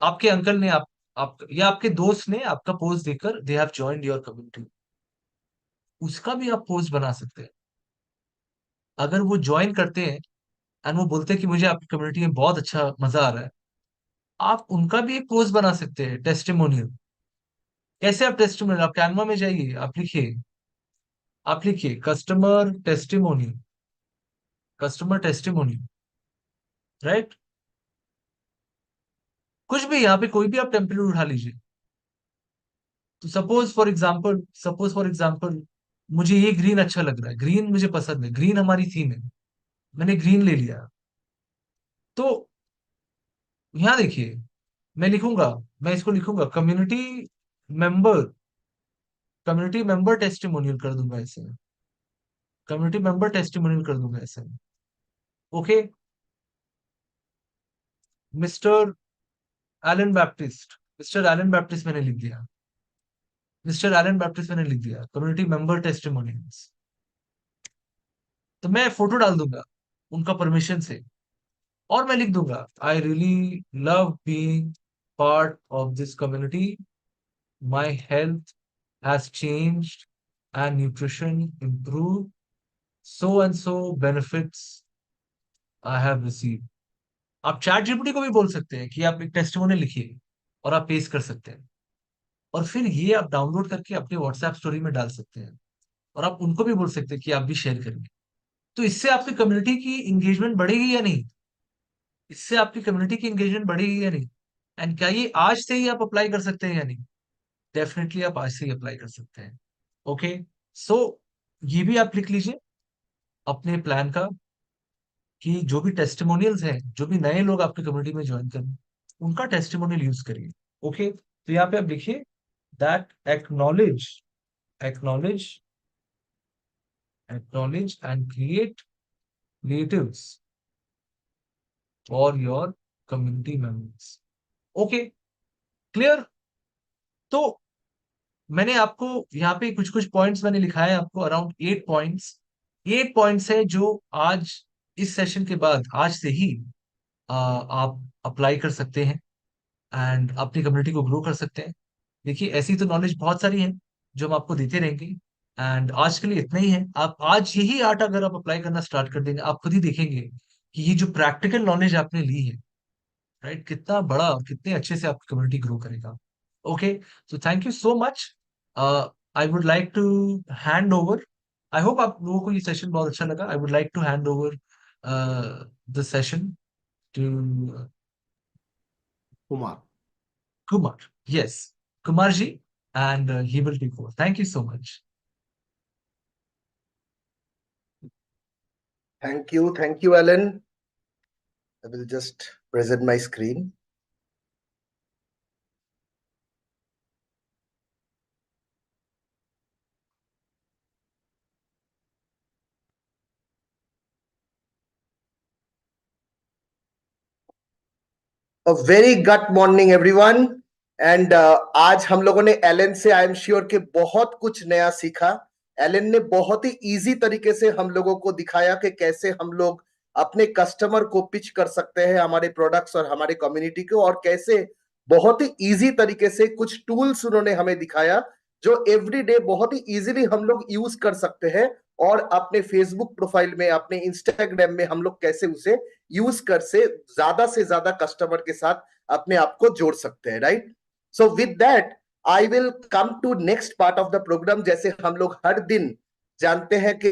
आपके अंकल ने आप या आपके दोस्त ने आपका पोस्ट देखकर they have joined your community, उसका भी आप पोस्ट बना सकते हैं. अगर वो ज्वाइन करते हैं एंड वो बोलते हैं कि मुझे आपकी कम्युनिटी में बहुत अच्छा मजा आ रहा है, आप उनका भी एक पोस्ट बना सकते हैं, टेस्टिमोनियल. कैसे आप टेस्टिमोनियल, आप कैनवा में जाइए, आप लिखिए कस्टमर टेस्टिमोनियल, राइट. कुछ भी यहाँ पे कोई भी आप टेम्पलेट उठा लीजिए. तो सपोज फॉर एग्जाम्पल मुझे ये ग्रीन अच्छा लग रहा है, ग्रीन मुझे पसंद है, ग्रीन हमारी थीम है, मैंने ग्रीन ले लिया. तो यहाँ देखिए, मैं लिखूंगा, मैं इसको लिखूंगा मेंबर कम्युनिटी मेंबर टेस्टिमोनियल कर दूंगा ऐसे. कम्युनिटी मेंबर टेस्टिमोनियल कर दूंगा ऐसे. Okay, mister mister Alan Baptist मैंने लिख दिया. Community member testimonials. तो मैं फोटो डाल दूंगा उनका परमिशन से, और मैं लिख दूंगा, I really love being part of this community, my health has changed and nutrition improve, so and so benefits I have receive. आप चैट जीपीटी को भी बोल सकते हैं कि आप एक टेस्टिमोनियल लिखिए और आप पेश कर सकते हैं, और फिर ये आप डाउनलोड करके अपने व्हाट्सएप स्टोरी में डाल सकते हैं, और आप उनको भी बोल सकते हैं कि आप भी शेयर करेंगे. तो इससे आपकी कम्युनिटी की इंगेजमेंट बढ़ेगी या नहीं? इससे आपकी कम्युनिटी की इंगेजमेंट बढ़ेगी या नहीं? एंड क्या ये आज से ही आप अप्लाई कर सकते हैं या नहीं? डेफिनेटली आप आज से ही अप्लाई कर सकते हैं. ओके, सो ये भी आप लिख लीजिए अपने प्लान का, कि जो भी टेस्टिमोनियल्स हैं, जो भी नए लोग आपकी कम्युनिटी में ज्वाइन करें, उनका टेस्टिमोनियल यूज करिए. ओके, तो यहाँ पे आप लिखिए that acknowledge acknowledge and creatives for your community members. Okay, clear. तो मैंने आपको यहाँ पे कुछ कुछ पॉइंट्स मैंने लिखा है आपको, अराउंड 8 पॉइंट्स. 8 पॉइंट्स है जो आज इस सेशन के बाद आज से ही आप अप्लाई कर सकते हैं एंड अपनी कम्युनिटी को ग्रो कर सकते हैं. देखिए, ऐसी तो नॉलेज बहुत सारी है जो हम आपको देते रहेंगे, एंड आज के लिए इतना ही है. आप आज यही 8 अगर आप अप्लाई करना स्टार्ट कर देंगे, आप खुद ही देखेंगे कि ये जो प्रैक्टिकल नॉलेज आपने ली है, राइट, कितना बड़ा और कितने अच्छे से आपकी कम्युनिटी ग्रो करेगा. Okay, so thank you so much. I would like to hand over, I hope आप लोगों को ये सेशन बहुत अच्छा लगा. I would like to hand over the session to Kumar. Kumar. Yes, Kumar ji, and he will take over. Thank you so much. Thank you, Alan. I will just present my screen. A very good morning everyone. And आज हम लोगों ने Elon से I am sure कि बहुत कुछ नया सीखा. एलन ने बहुत ही इजी तरीके से हम लोगों को दिखाया कि कैसे हम लोग अपने कस्टमर को पिच कर सकते हैं हमारे प्रोडक्ट्स और हमारे कम्युनिटी को, और कैसे बहुत ही इजी तरीके से कुछ टूल्स उन्होंने हमें दिखाया जो एवरीडे बहुत ही इजीली हम लोग यूज कर सकते हैं, और अपने फेसबुक प्रोफाइल में, अपने इंस्टाग्राम में हम लोग कैसे उसे यूज कर से ज्यादा कस्टमर के साथ अपने आप को जोड़ सकते हैं. Right. So with that I will come to next part of the programme. जैसे हम लोग हर दिन जानते हैं कि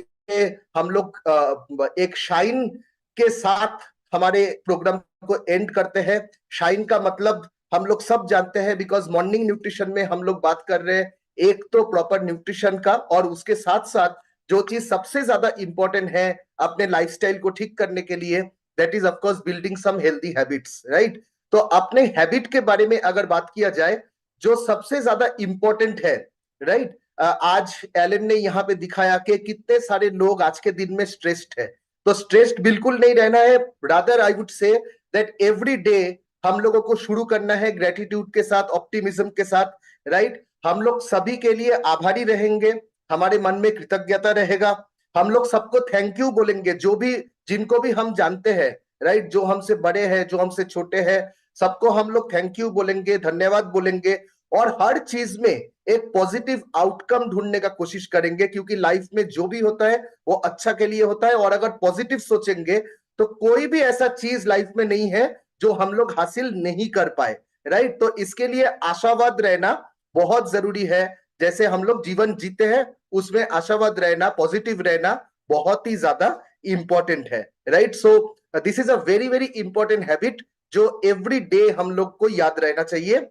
हम लोग एक शाइन के साथ हमारे प्रोग्राम को एंड करते हैं. शाइन का मतलब हम लोग सब जानते हैं, बिकॉज मॉर्निंग न्यूट्रिशन में हम लोग बात कर रहे हैं एक तो प्रॉपर न्यूट्रिशन का, और उसके साथ साथ जो चीज सबसे ज्यादा इंपॉर्टेंट है अपने लाइफस्टाइल को ठीक करने के लिए, that is of course building some healthy habits. Right. तो अपने हैबिट के बारे में अगर बात किया जाए, जो सबसे ज्यादा इंपॉर्टेंट है, राइट, आज एलन ने यहाँ पे दिखाया कि कितने सारे लोग आज के दिन में स्ट्रेस्ड है. तो स्ट्रेस्ड बिल्कुल नहीं रहना है. Rather I would say that every day हम लोगों को शुरू करना है ग्रेटिट्यूड के साथ, ऑप्टिमिज्म के साथ. राइट. हम लोग सभी के लिए आभारी रहेंगे, हमारे मन में कृतज्ञता रहेगा, हम लोग सबको थैंक यू बोलेंगे, जो भी जिनको भी हम जानते हैं. राइट. जो हमसे बड़े हैं, जो हमसे छोटे हैं, सबको हम लोग थैंक यू बोलेंगे, धन्यवाद बोलेंगे, और हर चीज में एक पॉजिटिव आउटकम ढूंढने का कोशिश करेंगे, क्योंकि लाइफ में जो भी होता है वो अच्छा के लिए होता है. और अगर पॉजिटिव सोचेंगे तो कोई भी ऐसा चीज लाइफ में नहीं है जो हम लोग हासिल नहीं कर पाए. राइट. तो इसके लिए आशावाद रहना बहुत जरूरी है. जैसे हम लोग जीवन जीते हैं उसमें आशावाद रहना, पॉजिटिव रहना बहुत ही ज्यादा इंपॉर्टेंट है. Right. So this is a very very important habit जो एवरी डे हम लोग को याद रहना चाहिए.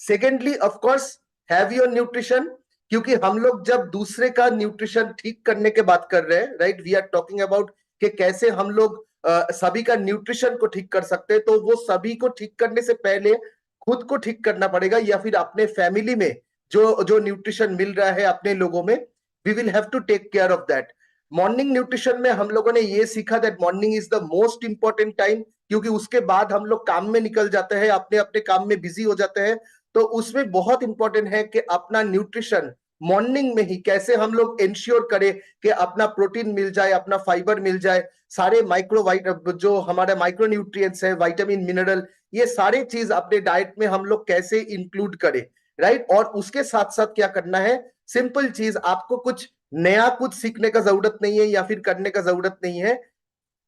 Secondly, of course, have your nutrition, क्योंकि हम लोग जब दूसरे का न्यूट्रिशन ठीक करने के बात कर रहे हैं, right, we are talking about कि कैसे हम लोग सभी का न्यूट्रिशन को ठीक कर सकते हैं. तो वो सभी को ठीक करने से पहले खुद को ठीक करना पड़ेगा, या फिर अपने फैमिली में जो जो न्यूट्रिशन मिल रहा है अपने लोगों में, we will have to take care of that. Morning nutrition में हम लोगों ने ये सीखा that morning is the most important time, क्योंकि उसके बाद हम लोग काम में निकल जाते हैं, अपने अपने काम में बिजी हो जाते हैं. तो उसमें बहुत इंपॉर्टेंट है कि अपना न्यूट्रिशन मॉर्निंग में ही कैसे हम लोग इंश्योर करें कि अपना प्रोटीन मिल जाए, अपना फाइबर मिल जाए, सारे जो हमारे माइक्रो न्यूट्रिएंट्स है, विटामिन, मिनरल, ये सारे चीज अपने डाइट में हम लोग कैसे इंक्लूड करें. राइट. और उसके साथ साथ क्या करना है, सिंपल चीज, आपको कुछ नया कुछ सीखने का जरूरत नहीं है या फिर करने का जरूरत नहीं है,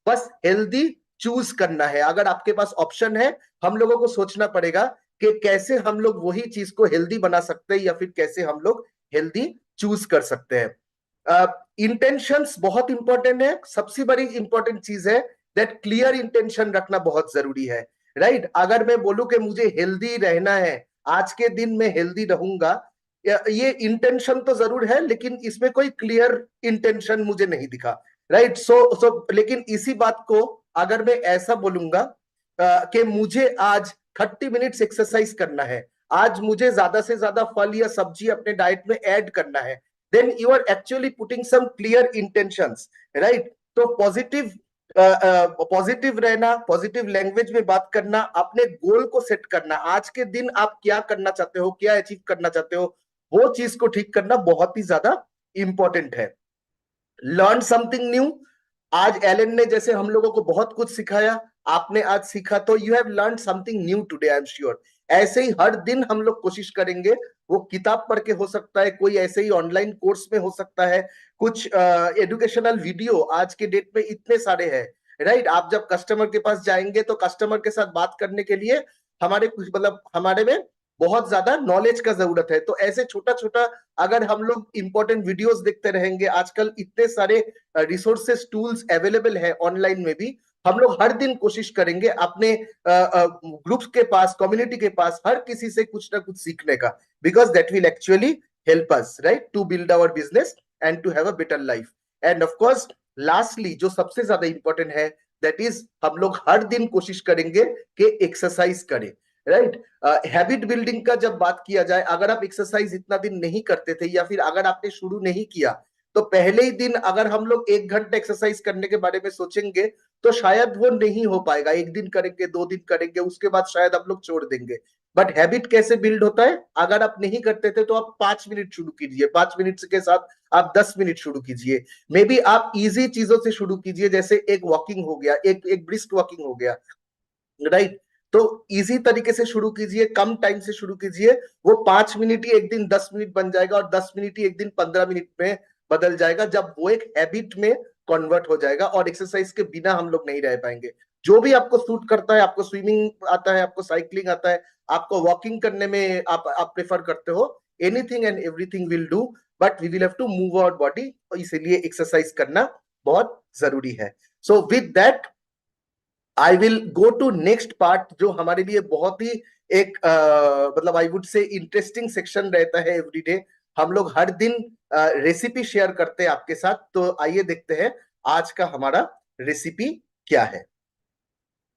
बस हेल्दी चूज करना है. अगर आपके पास ऑप्शन है, हम लोगों को सोचना पड़ेगा कि कैसे हम लोग वही चीज को हेल्दी बना सकते हैं, या फिर कैसे हम लोग हेल्दी चूज कर सकते हैं. इंटेंशंस बहुत इंपॉर्टेंट है. सबसे बड़ी इंपॉर्टेंट चीज है दैट क्लियर इंटेंशन रखना बहुत जरूरी है. राइट. अगर मैं बोलूं कि मुझे हेल्दी रहना है, आज के दिन में हेल्दी रहूंगा, ये इंटेंशन तो जरूर है, लेकिन इसमें कोई क्लियर इंटेंशन मुझे नहीं दिखा. राइट. सो लेकिन इसी बात को अगर मैं ऐसा बोलूंगा कि मुझे आज 30 मिनट्स एक्सरसाइज करना है, आज मुझे ज्यादा से ज्यादा फल या सब्जी अपने डाइट में ऐड करना है, then you are actually putting some clear intentions. Right. तो पॉजिटिव रहना, पॉजिटिव लैंग्वेज में बात करना, अपने गोल को सेट करना, आज के दिन आप क्या करना चाहते हो, क्या अचीव करना चाहते हो, वो चीज को ठीक करना बहुत ही ज्यादा इंपॉर्टेंट है. Learn something new. आज एलन ने जैसे हम लोगों को बहुत कुछ सिखाया, आपने आज सीखा, तो you have learn something new today, I am sure. ऐसे ही हर दिन हम लोग कोशिश करेंगे, वो किताब पढ़ के हो सकता है, कोई ऐसे ही ऑनलाइन कोर्स में हो सकता है, कुछ एजुकेशनल वीडियो आज के डेट में इतने सारे हैं. राइट. आप जब कस्टमर के पास जाएंगे तो कस्टमर के साथ बात करने के लिए हमारे कुछ मतलब हमारे में बहुत ज्यादा नॉलेज का जरूरत है. तो ऐसे छोटा छोटा अगर हम लोग इंपॉर्टेंट वीडियोस देखते रहेंगे, आजकल इतने सारे रिसोर्सेस, टूल्स अवेलेबल है ऑनलाइन में भी, हम लोग हर दिन कोशिश करेंगे अपने ग्रुप्स के पास, कम्युनिटी के पास, हर किसी से कुछ ना कुछ सीखने का, because that will actually help us, right, to build our business and to have a better life. And of course lastly जो सबसे ज्यादा इंपॉर्टेंट है, दैट इज हम लोग हर दिन कोशिश करेंगे कि एक्सरसाइज करें, राइट। हैबिट बिल्डिंग का जब बात किया जाए, अगर आप एक्सरसाइज इतना दिन नहीं करते थे या फिर अगर आपने शुरू नहीं किया, तो पहले ही दिन अगर हम लोग 1 घंटा एक्सरसाइज करने के बारे में सोचेंगे तो शायद वो नहीं हो पाएगा। 1 दिन करेंगे, 2 दिन करेंगे, उसके बाद शायद आप लोग छोड़ देंगे। बट हैबिट कैसे बिल्ड होता है? अगर आप नहीं करते थे तो आप 5 मिनट शुरू कीजिए, 5 मिनट के साथ आप 10 मिनट शुरू कीजिए। मे बी आप इजी चीजों से शुरू कीजिए, जैसे एक वॉकिंग हो गया, एक ब्रिस्क वॉकिंग हो गया, राइट। तो इजी तरीके से शुरू कीजिए, कम टाइम से शुरू कीजिए। वो 5 मिनट ही एक दिन 10 मिनट बन जाएगा और 10 मिनट ही एक दिन 15 मिनट में बदल जाएगा, जब वो एक हैबिट में कन्वर्ट हो जाएगा। और एक्सरसाइज के बिना हम लोग नहीं रह पाएंगे। जो भी आपको सूट करता है, आपको स्विमिंग आता है, आपको साइकिलिंग आता है, आपको वॉकिंग करने में आप प्रेफर करते हो, anything and everything will do, but we will have to move our body. इसलिए एक्सरसाइज करना बहुत जरूरी है। So with that I will go to next part, जो हमारे लिए बहुत ही एक मतलब I would say interesting section रहता है एवरीडे। हम लोग हर दिन रेसिपी शेयर करते हैं आपके साथ। तो आइए देखते हैं आज का हमारा रेसिपी क्या है।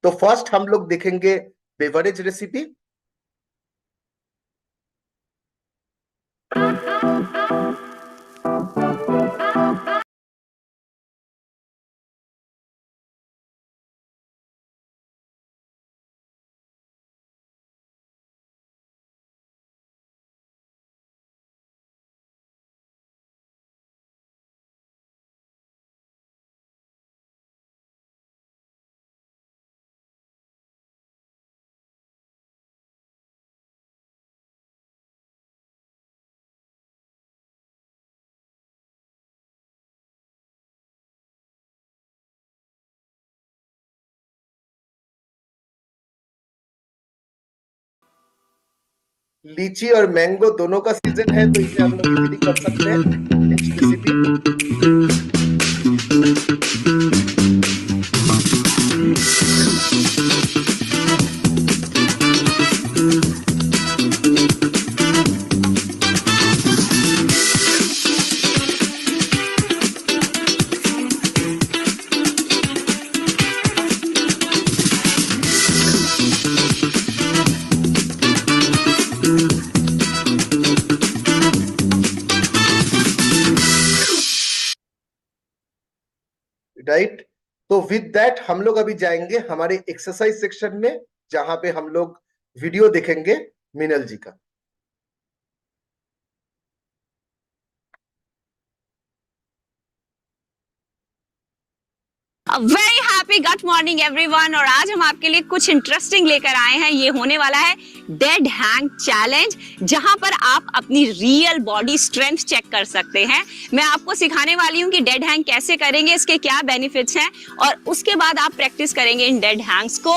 तो फर्स्ट हम लोग देखेंगे बेवरेज रेसिपी। लीची और मैंगो दोनों का सीजन है, तो इसे हम लोग इजीली कर सकते हैं। Next recipe. राइट। तो विद दैट हम लोग अभी जाएंगे हमारे एक्सरसाइज सेक्शन में, जहां पे हम लोग वीडियो देखेंगे मिनल जी का। Very happy good morning everyone. और आज हम आपके लिए कुछ इंटरेस्टिंग लेकर आए हैं। ये होने वाला है डेड हैंग चैलेंज, जहां पर आप अपनी रियल बॉडी स्ट्रेंथ चेक कर सकते हैं। मैं आपको सिखाने वाली हूं कि डेड हैंग कैसे करेंगे, इसके क्या बेनिफिट्स हैं, और उसके बाद आप प्रैक्टिस करेंगे इन डेड हैंग्स को।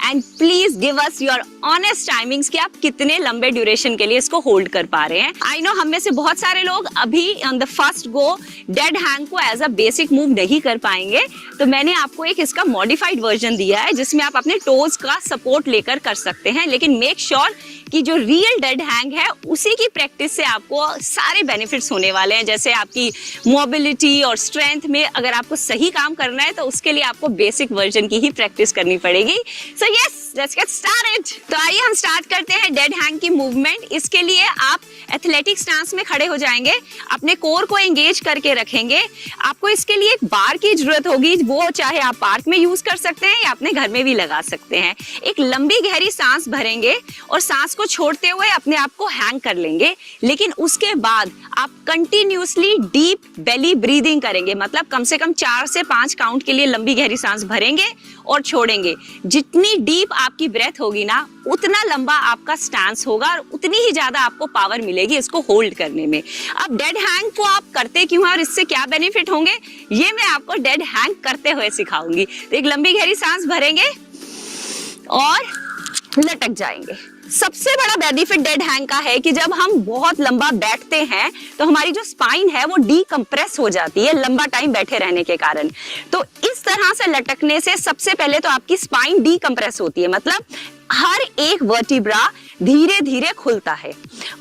And please give us your honest timings कि आप कितने लंबे ड्यूरेशन के लिए इसको होल्ड कर पा रहे हैं। आई नो हम में से बहुत सारे लोग अभी on the first go dead hang को एज अ बेसिक मूव नहीं कर पाएंगे, तो मैंने आपको एक इसका मॉडिफाइड वर्जन दिया है, जिसमें आप अपने टोज का सपोर्ट लेकर कर सकते हैं। लेकिन मेक श्योर कि जो रियल डेड हैंग है उसी की प्रैक्टिस से आपको सारे बेनिफिट्स होने वाले हैं। जैसे आपकी मोबिलिटी और स्ट्रेंथ में अगर आपको सही काम करना है, तो उसके लिए आपको बेसिक वर्जन की ही प्रैक्टिस करनी पड़ेगी। So yes, let's get started. तो आइए हम स्टार्ट करते हैं डेड हैंग की मूवमेंट। इसके लिए आप एथलेटिक स्टांस में खड़े हो जाएंगे, अपने कोर को एंगेज करके रखेंगे। आपको इसके लिए एक बार की जरूरत होगी, वो चाहे आप पार्क में यूज कर सकते हैं या अपने घर में भी लगा सकते हैं। एक लंबी गहरी सांस भरेंगे और सांस को छोड़ते हुए अपने आप को हैंग कर लेंगे। लेकिन उसके बाद आप कंटिन्यूसली डीप बेली ब्रीदिंग करेंगे, मतलब कम से कम 4 से 5 काउंट के लिए लंबी गहरी सांस भरेंगे और छोड़ेंगे। जितनी डीप आपकी ब्रेथ होगी ना, उतना लंबा आपका स्टैंस होगा और उतनी ही ज्यादा आपको पावर मिलेगी इसको होल्ड करने में। अब डेड हैंग को आप करते क्यों हैं और इससे क्या बेनिफिट होंगे, ये मैं आपको डेड हैंग करते हुए सिखाऊंगी। तो एक लंबी गहरी सांस भरेंगे और लटक जाएंगे। सबसे बड़ा बेनिफिट डेड हैंग का है कि जब हम बहुत लंबा बैठते हैं तो हमारी जो स्पाइन है वो डीकंप्रेस हो जाती है लंबा टाइम बैठे रहने के कारण। तो इस तरह से लटकने से सबसे पहले तो आपकी स्पाइन डीकंप्रेस होती है, मतलब हर एक वर्टिब्रा धीरे धीरे खुलता है।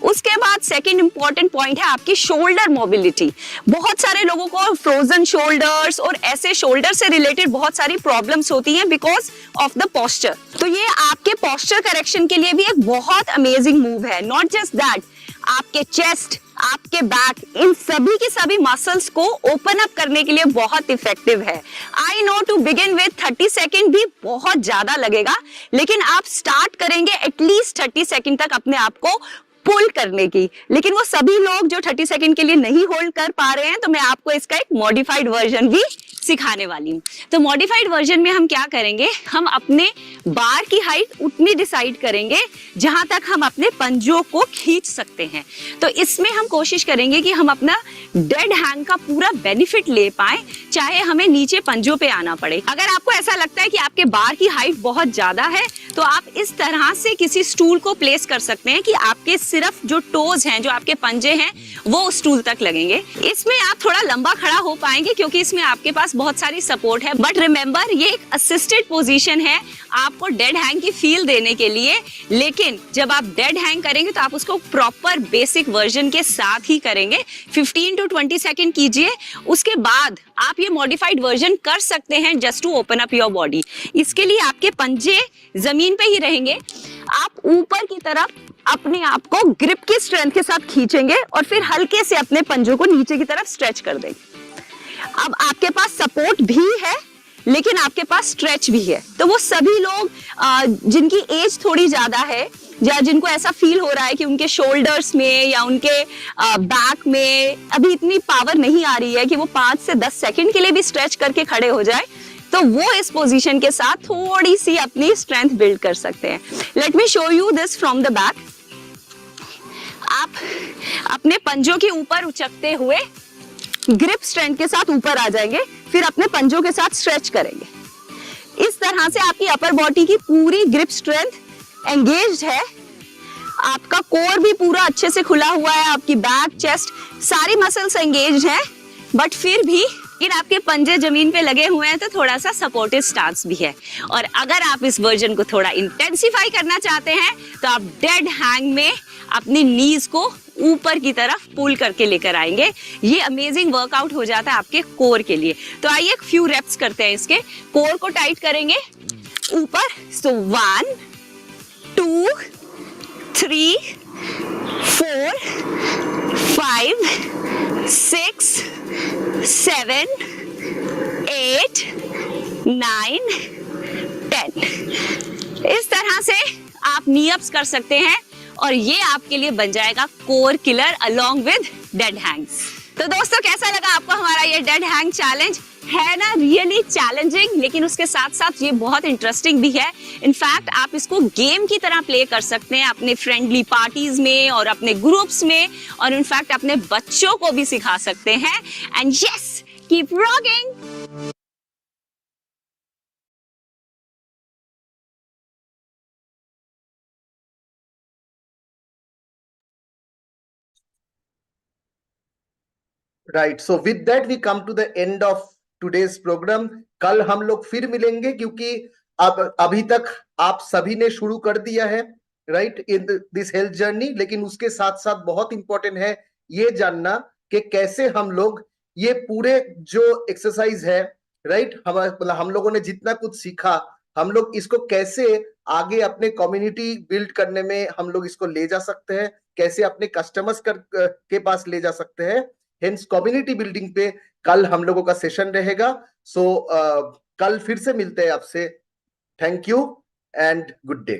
उसके बाद सेकंड इंपॉर्टेंट पॉइंट है आपकी शोल्डर मोबिलिटी। बहुत सारे लोगों को फ्रोजन शोल्डर्स और ऐसे शोल्डर से रिलेटेड बहुत सारी प्रॉब्लम्स होती हैं बिकॉज ऑफ द पोस्चर। तो ये आपके पोस्चर करेक्शन के लिए भी एक बहुत अमेजिंग मूव है। नॉट जस्ट दैट, आपके चेस्ट, आपके बैक, इन सभी की सभी मसल्स को ओपन अप करने के लिए बहुत इफेक्टिव है। I know to begin with 30 second भी बहुत ज्यादा लगेगा, लेकिन आप स्टार्ट करेंगे एटलीस्ट 30 सेकेंड तक अपने आप को पुल करने की। लेकिन वो सभी लोग जो 30 सेकेंड के लिए नहीं होल्ड कर पा रहे हैं, तो मैं आपको इसका एक मॉडिफाइड वर्जन भी सिखाने वाली हूँ। तो मॉडिफाइड वर्जन में हम क्या करेंगे, हम अपने बार की हाइट उतनी डिसाइड करेंगे जहां तक हम अपने पंजों को खींच सकते हैं। तो इसमें हम कोशिश करेंगे कि हम अपना डेड हैंग का पूरा बेनिफिट ले पाए, चाहे हमें नीचे पंजों पे आना पड़े। अगर आपको ऐसा लगता है कि आपके बार की हाइट बहुत ज्यादा है, तो आप इस तरह से किसी स्टूल को प्लेस कर सकते हैं कि आपके सिर्फ जो टोज हैं, जो आपके पंजे हैं, वो स्टूल तक लगेंगे। इसमें आप थोड़ा लंबा खड़ा हो पाएंगे क्योंकि इसमें आपके पास बहुत सारी सपोर्ट है। बट रिमेंबर, ये एक असिस्टेड पोजीशन है आपको डेड हैंग की फील देने के लिए। लेकिन जब आप डेड हैंग करेंगे तो आप उसको प्रॉपर बेसिक वर्जन के साथ ही करेंगे। 15 to 20 सेकेंड कीजिए, उसके बाद आप ये मॉडिफाइड वर्जन कर सकते हैं just to open up your body. इसके लिए आपके पंजे जमीन पे ही रहेंगे, आप ऊपर की तरफ अपने आप को ग्रिप की स्ट्रेंथ के साथ खींचेंगे और फिर हल्के से अपने पंजों को नीचे की तरफ स्ट्रेच कर देंगे। अब आपके पास सपोर्ट भी है, लेकिन आपके पास स्ट्रेच भी है। तो वो सभी लोग जिनकी एज थोड़ी ज्यादा है, या जिनको ऐसा फील हो रहा है कि उनके शोल्डर्स में या उनके बैक में अभी इतनी पावर नहीं आ रही है कि वो 5 से 10 सेकंड के लिए भी स्ट्रेच करके खड़े हो जाए, तो वो इस पोजीशन के साथ थोड़ी सी अपनी स्ट्रेंथ बिल्ड कर सकते हैं। Let me show you this from the back. आप अपने पंजों के ऊपर उचकते हुए ग्रिप स्ट्रेंथ के साथ ऊपर आ जाएंगे, फिर अपने पंजों के साथ स्ट्रेच करेंगे। इस तरह से आपकी अपर बॉडी की पूरी ग्रिप स्ट्रेंथ एंगेज्ड है, आपका कोर भी पूरा अच्छे से खुला हुआ है, आपकी बैक, चेस्ट, सारी मसल्स एंगेज्ड हैं, बट फिर भी इन आपके पंजे जमीन पे लगे हुए हैं, तो थोड़ा सा सपोर्टिव स्टांस भी है। और अगर आप इस वर्जन को थोड़ा इंटेंसिफाई करना चाहते हैं, तो आप डेड हैंग में अपनी नीज को ऊपर की तरफ पुल करके लेकर आएंगे। ये अमेजिंग वर्कआउट हो जाता है आपके कोर के लिए। तो आइए एक फ्यू रेप्स करते हैं इसके। कोर को टाइट करेंगे ऊपर। सो 1 2 3 4 5 6 7 8 9 10। इस तरह से आप नी अप्स कर सकते हैं और ये आपके लिए बन जाएगा core killer along with dead Hanks. तो दोस्तों, कैसा लगा आपको हमारा ये डेड हैंग चैलेंज? है ना रियली चैलेंजिंग, लेकिन उसके साथ साथ ये बहुत इंटरेस्टिंग भी है। इनफैक्ट आप इसको गेम की तरह प्ले कर सकते हैं अपने फ्रेंडली पार्टीज में और अपने ग्रुप्स में, और इनफैक्ट अपने बच्चों को भी सिखा सकते हैं। And yes, keep rocking. Right, so with that we come to the end of today's programme. कल हम लोग फिर मिलेंगे, क्योंकि अब अभी तक आप सभी ने शुरू कर दिया है right in this health journey, लेकिन उसके साथ साथ बहुत इंपॉर्टेंट है ये जानना कि कैसे हम लोग ये पूरे जो एक्सरसाइज है राइट, हम लोगों ने जितना कुछ सीखा, हम लोग इसको कैसे आगे अपने कम्युनिटी बिल्ड करने में हम लोग इसको ले जा सकते हैं, कैसे अपने कस्टमर्स के पास ले जा सकते हैं। हेंस कम्युनिटी बिल्डिंग पे कल हम लोगों का सेशन रहेगा। सो कल फिर से मिलते हैं आपसे। Thank you and good day.